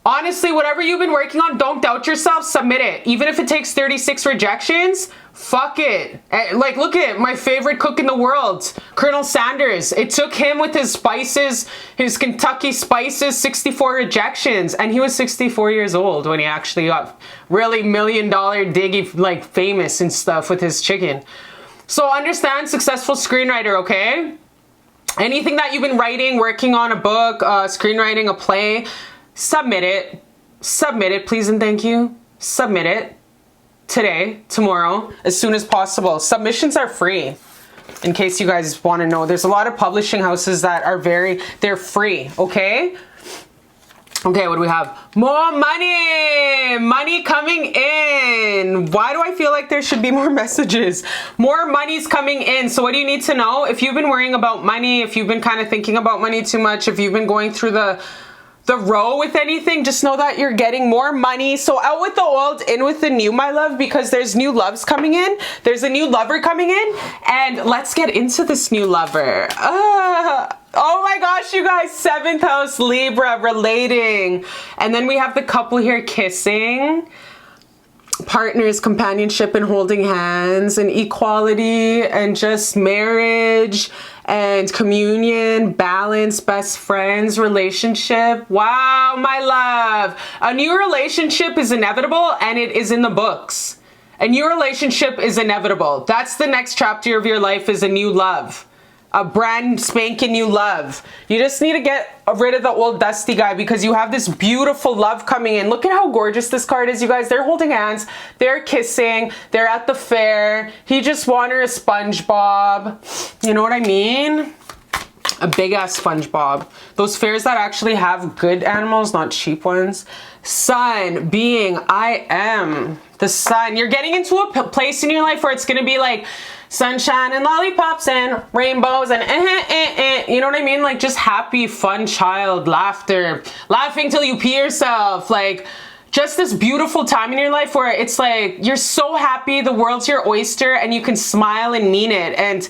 honestly, whatever you've been working on, don't doubt yourself. Submit it. Even if it takes 36 rejections, fuck it. Like, look at my favorite cook in the world, Colonel Sanders. It took him with his spices, his Kentucky spices, 64 rejections. And he was 64 years old when he actually got really $1 million diggy, like famous and stuff with his chicken. So understand, successful screenwriter, okay? Anything that you've been writing, working on a book, screenwriting, a play, submit it. Submit it, please and thank you. Submit it. Today, tomorrow, as soon as possible. Submissions are free. In case you guys want to know, there's a lot of publishing houses that are they're free, okay? Okay, what do we have? More money! Money coming in. Why do I feel like there should be more messages? More money's coming in. So what do you need to know? If you've been worrying about money, if you've been kind of thinking about money too much, if you've been going through the row with anything, just know that you're getting more money. So out with the old, in with the new, my love, because there's new loves coming in. There's a new lover coming in, and let's get into this new lover. Oh my gosh, you guys, 7th house Libra, relating. And then we have the couple here kissing. Partners, companionship, and holding hands, and equality, and just marriage and communion, balance, best friends, relationship. Wow, my love. A new relationship is inevitable, and it is in the books. A new relationship is inevitable. That's the next chapter of your life, is a new love. A brand spanking new love. You just need to get rid of the old dusty guy because you have this beautiful love coming in. Look at how gorgeous this card is, you guys. They're holding hands. They're kissing. They're at the fair. He just wanted a SpongeBob. You know what I mean? A big ass SpongeBob. Those fairs that actually have good animals, not cheap ones. Sun, being, I am the sun. You're getting into a place in your life where it's going to be like sunshine and lollipops and rainbows and you know what I mean? Like just happy, fun child, laughter, laughing till you pee yourself. Like just this beautiful time in your life where it's like you're so happy, the world's your oyster, and you can smile and mean it. And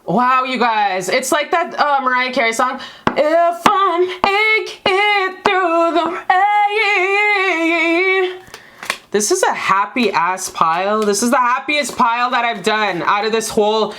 wow, you guys, it's like that Mariah Carey song, if I'm aching through the rain. This is a happy ass pile. This is the happiest pile that I've done out of this whole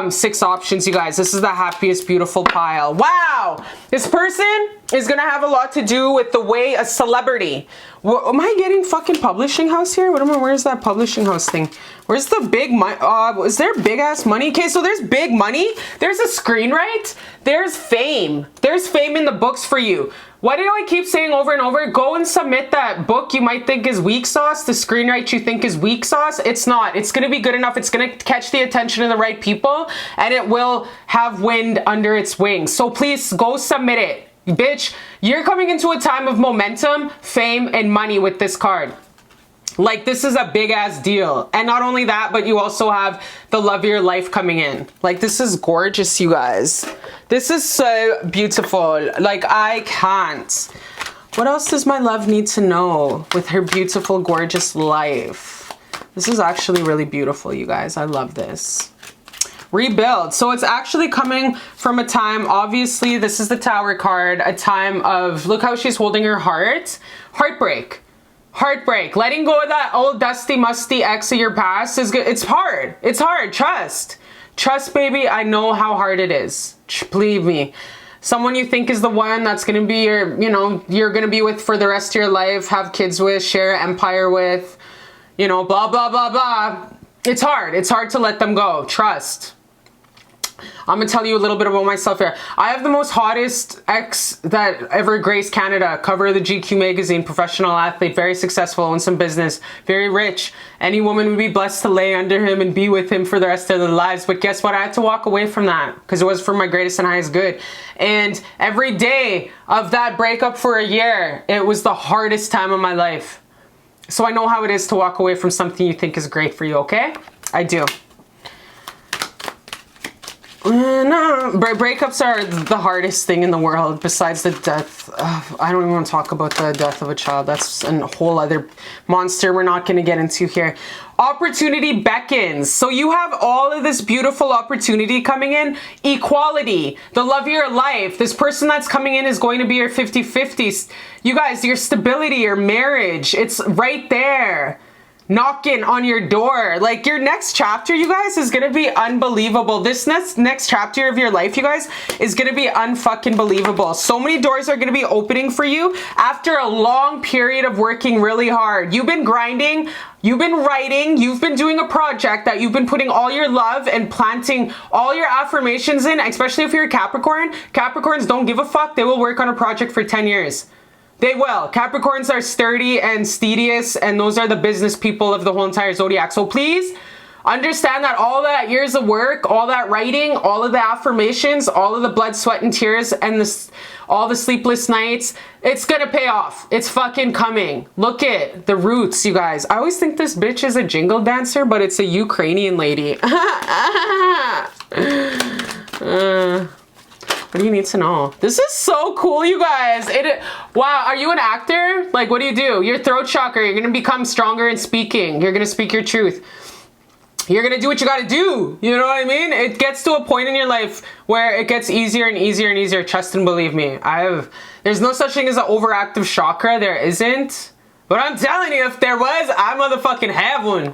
6 options, you guys. This is the happiest, beautiful pile. Wow. This person is going to have a lot to do with the way a celebrity. Am I getting fucking publishing house here? Where's that publishing house thing? Where's the big money? Is there big ass money? Okay, so there's big money. There's a screenwrite. There's fame. There's fame in the books for you. Why do I keep saying over and over, go and submit that book you might think is weak sauce, the screenwrite you think is weak sauce? It's not. It's going to be good enough. It's going to catch the attention of the right people, and it will have wind under its wings. So please go submit it. Bitch, you're coming into a time of momentum, fame, and money with this card. Like, this is a big ass deal. And not only that, but you also have the love of your life coming in. Like, this is gorgeous, you guys. This is so beautiful. Like, I can't. What else does my love need to know with her beautiful, gorgeous life? This is actually really beautiful, you guys. I love this. Rebuild. So it's actually coming from a time, obviously, this is the Tower card, a time of, look how she's holding her heart. Heartbreak. Heartbreak. Letting go of that old dusty, musty ex of your past is good. It's hard. It's hard. Trust. Trust, baby. I know how hard it is. Believe me. Someone you think is the one that's going to be your, you know, you're going to be with for the rest of your life, have kids with, share an empire with. you know, blah, blah, blah, blah. It's hard. It's hard to let them go. Trust. I'm gonna tell you a little bit about myself here. I have the most hottest ex that ever graced Canada. Cover of the GQ magazine, professional athlete, very successful, owns some business, very rich. Any woman would be blessed to lay under him and be with him for the rest of their lives. But guess what? I had to walk away from that because it was for my greatest and highest good. And every day of that breakup for a year, it was the hardest time of my life. So I know how it is to walk away from something you think is great for you, okay? I do. No, breakups are the hardest thing in the world besides the death. I don't even want to talk about the death of a child. That's a whole other monster we're not going to get into here. Opportunity beckons. So you have all of this beautiful opportunity coming in. Equality, the love of your life. This person that's coming in is going to be your 50-50s. You guys, your stability, your marriage, it's right there. Knocking on your door. Like, your next chapter, you guys, is gonna be unbelievable. This next chapter of your life, you guys, is gonna be unfucking believable. So many doors are gonna be opening for you after a long period of working really hard. You've been grinding, you've been writing, you've been doing a project that you've been putting all your love and planting all your affirmations in, especially if you're a Capricorn. Capricorns don't give a fuck. They will work on a project for 10 years. They will. Capricorns are sturdy and studious, and those are the business people of the whole entire zodiac. So please understand that all that years of work, all that writing, all of the affirmations, all of the blood, sweat, and tears, and all the sleepless nights, it's gonna pay off. It's fucking coming. Look at the roots, you guys. I always think this bitch is a jingle dancer, but it's a Ukrainian lady. What do you need to know? This is so cool, you guys. Wow, are you an actor? Like, what do? Your throat chakra, you're gonna become stronger in speaking. You're gonna speak your truth. You're gonna do what you gotta do. You know what I mean? It gets to a point in your life where it gets easier and easier and easier. Trust and believe me. There's no such thing as an overactive chakra. There isn't. But I'm telling you, if there was, I motherfucking have one.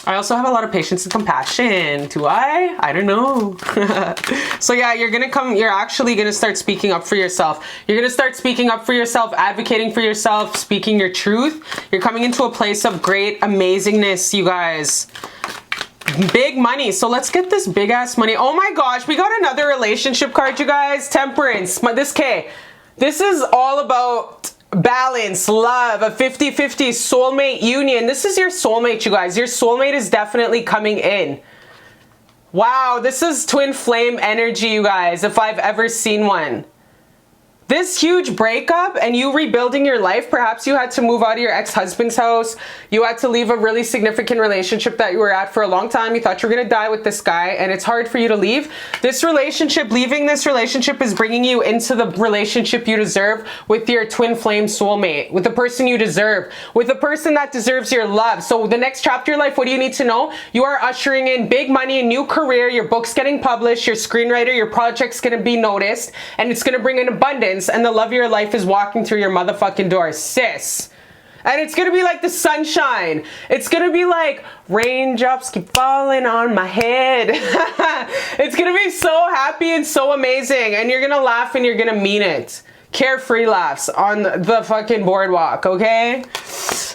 I also have a lot of patience and compassion. Do I? I don't know. So yeah, you're actually gonna start speaking up for yourself. You're gonna start speaking up for yourself, advocating for yourself, speaking your truth. You're coming into a place of great amazingness, you guys. Big money. So let's get this big ass money. Oh my gosh, we got another relationship card, you guys. Temperance. This is all about balance, love, a 50-50 soulmate union. This is your soulmate, you guys. Your soulmate is definitely coming in. Wow, this is twin flame energy, you guys, if I've ever seen one. This huge breakup and you rebuilding your life, perhaps you had to move out of your ex-husband's house. You had to leave a really significant relationship that you were at for a long time. You thought you were gonna die with this guy and it's hard for you to leave. Leaving this relationship is bringing you into the relationship you deserve with your twin flame soulmate, with the person you deserve, with the person that deserves your love. So the next chapter of your life, what do you need to know? You are ushering in big money, a new career, your book's getting published, your screenwriter, your project's gonna be noticed, and it's gonna bring in abundance. And the love of your life is walking through your motherfucking door, sis. And it's gonna be like the sunshine. It's gonna be like raindrops keep falling on my head. It's gonna be so happy and so amazing. And you're gonna laugh and you're gonna mean it. Carefree laughs on the fucking boardwalk, okay?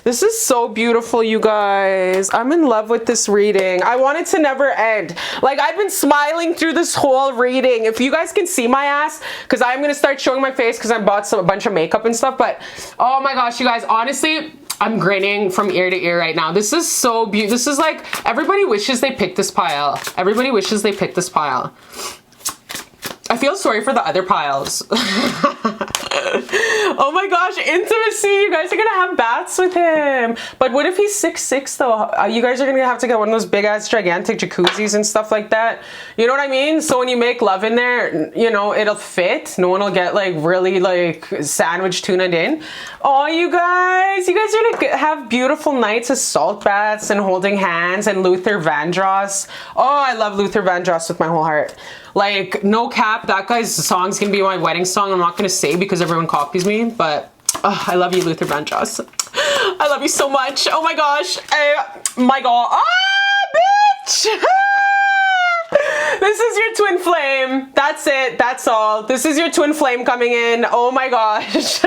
This is so beautiful, you guys. I'm in love with this reading. I want it to never end. Like, I've been smiling through this whole reading. If you guys can see my ass, because I'm going to start showing my face because I bought a bunch of makeup and stuff. But, oh my gosh, you guys, honestly, I'm grinning from ear to ear right now. This is so beautiful. This is like, everybody wishes they picked this pile. Everybody wishes they picked this pile. I feel sorry for the other piles. Oh my gosh, intimacy. You guys are gonna have baths with him. But what if he's 6'6" though? You guys are gonna have to get one of those big ass gigantic jacuzzis and stuff like that. You know what I mean? So when you make love in there, you know, it'll fit. No one will get like really like sandwich tuned in. Oh, you guys are gonna have beautiful nights of salt baths and holding hands and Luther Vandross. Oh, I love Luther Vandross with my whole heart. Like, no cap, that guy's song's gonna be my wedding song. I'm not gonna say because everyone copies me, but I love you, Luther Vandross. I love you so much. Oh my gosh. My god. Ah, bitch! This is your twin flame. That's it. That's all. This is your twin flame coming in. Oh my gosh.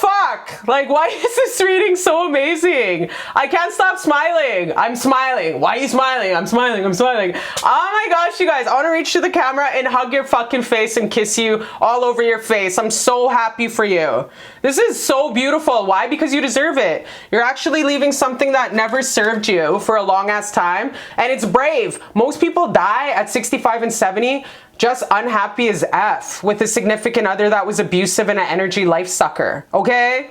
fuck? Like, why is this reading so amazing? I can't stop smiling. I'm smiling. Why are you smiling? I'm smiling. I'm smiling. Oh my gosh, you guys. I want to reach to the camera and hug your fucking face and kiss you all over your face. I'm so happy for you. This is so beautiful. Why? Because you deserve it. You're actually leaving something that never served you for a long ass time. And it's brave. Most people die at 65 and 70 just unhappy as F with a significant other that was abusive and an energy life sucker. Okay?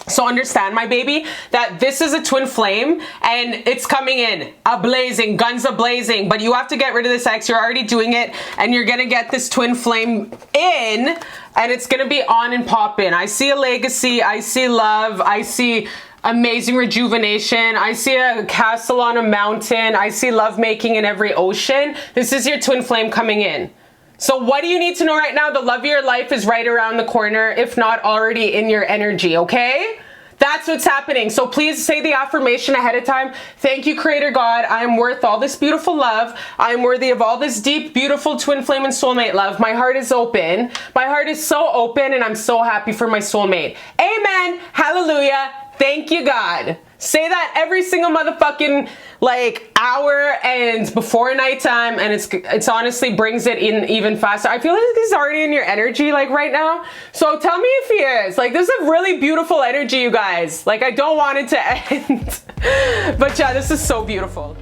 So understand, my baby, that this is a twin flame and it's coming in a-blazing, guns a-blazing, but you have to get rid of this ex. You're already doing it and you're gonna get this twin flame in and it's gonna be on and poppin'. I see a legacy, I see love, I see amazing rejuvenation, I see a castle on a mountain, I see love making in every ocean. This is your twin flame coming in. So what do you need to know right now? The love of your life is right around the corner, if not already in your energy, okay? That's what's happening. So please say the affirmation ahead of time. Thank you, Creator God. I am worth all this beautiful love. I am worthy of all this deep, beautiful twin flame and soulmate love. My heart is open. My heart is so open and I'm so happy for my soulmate. Amen. Hallelujah. Thank you, God. Say that every single motherfucking like hour and before nighttime, and it's honestly brings it in even faster. I feel like he's already in your energy like right now. So tell me if he is. Like, this is a really beautiful energy, you guys. Like, I don't want it to end. But yeah, this is so beautiful.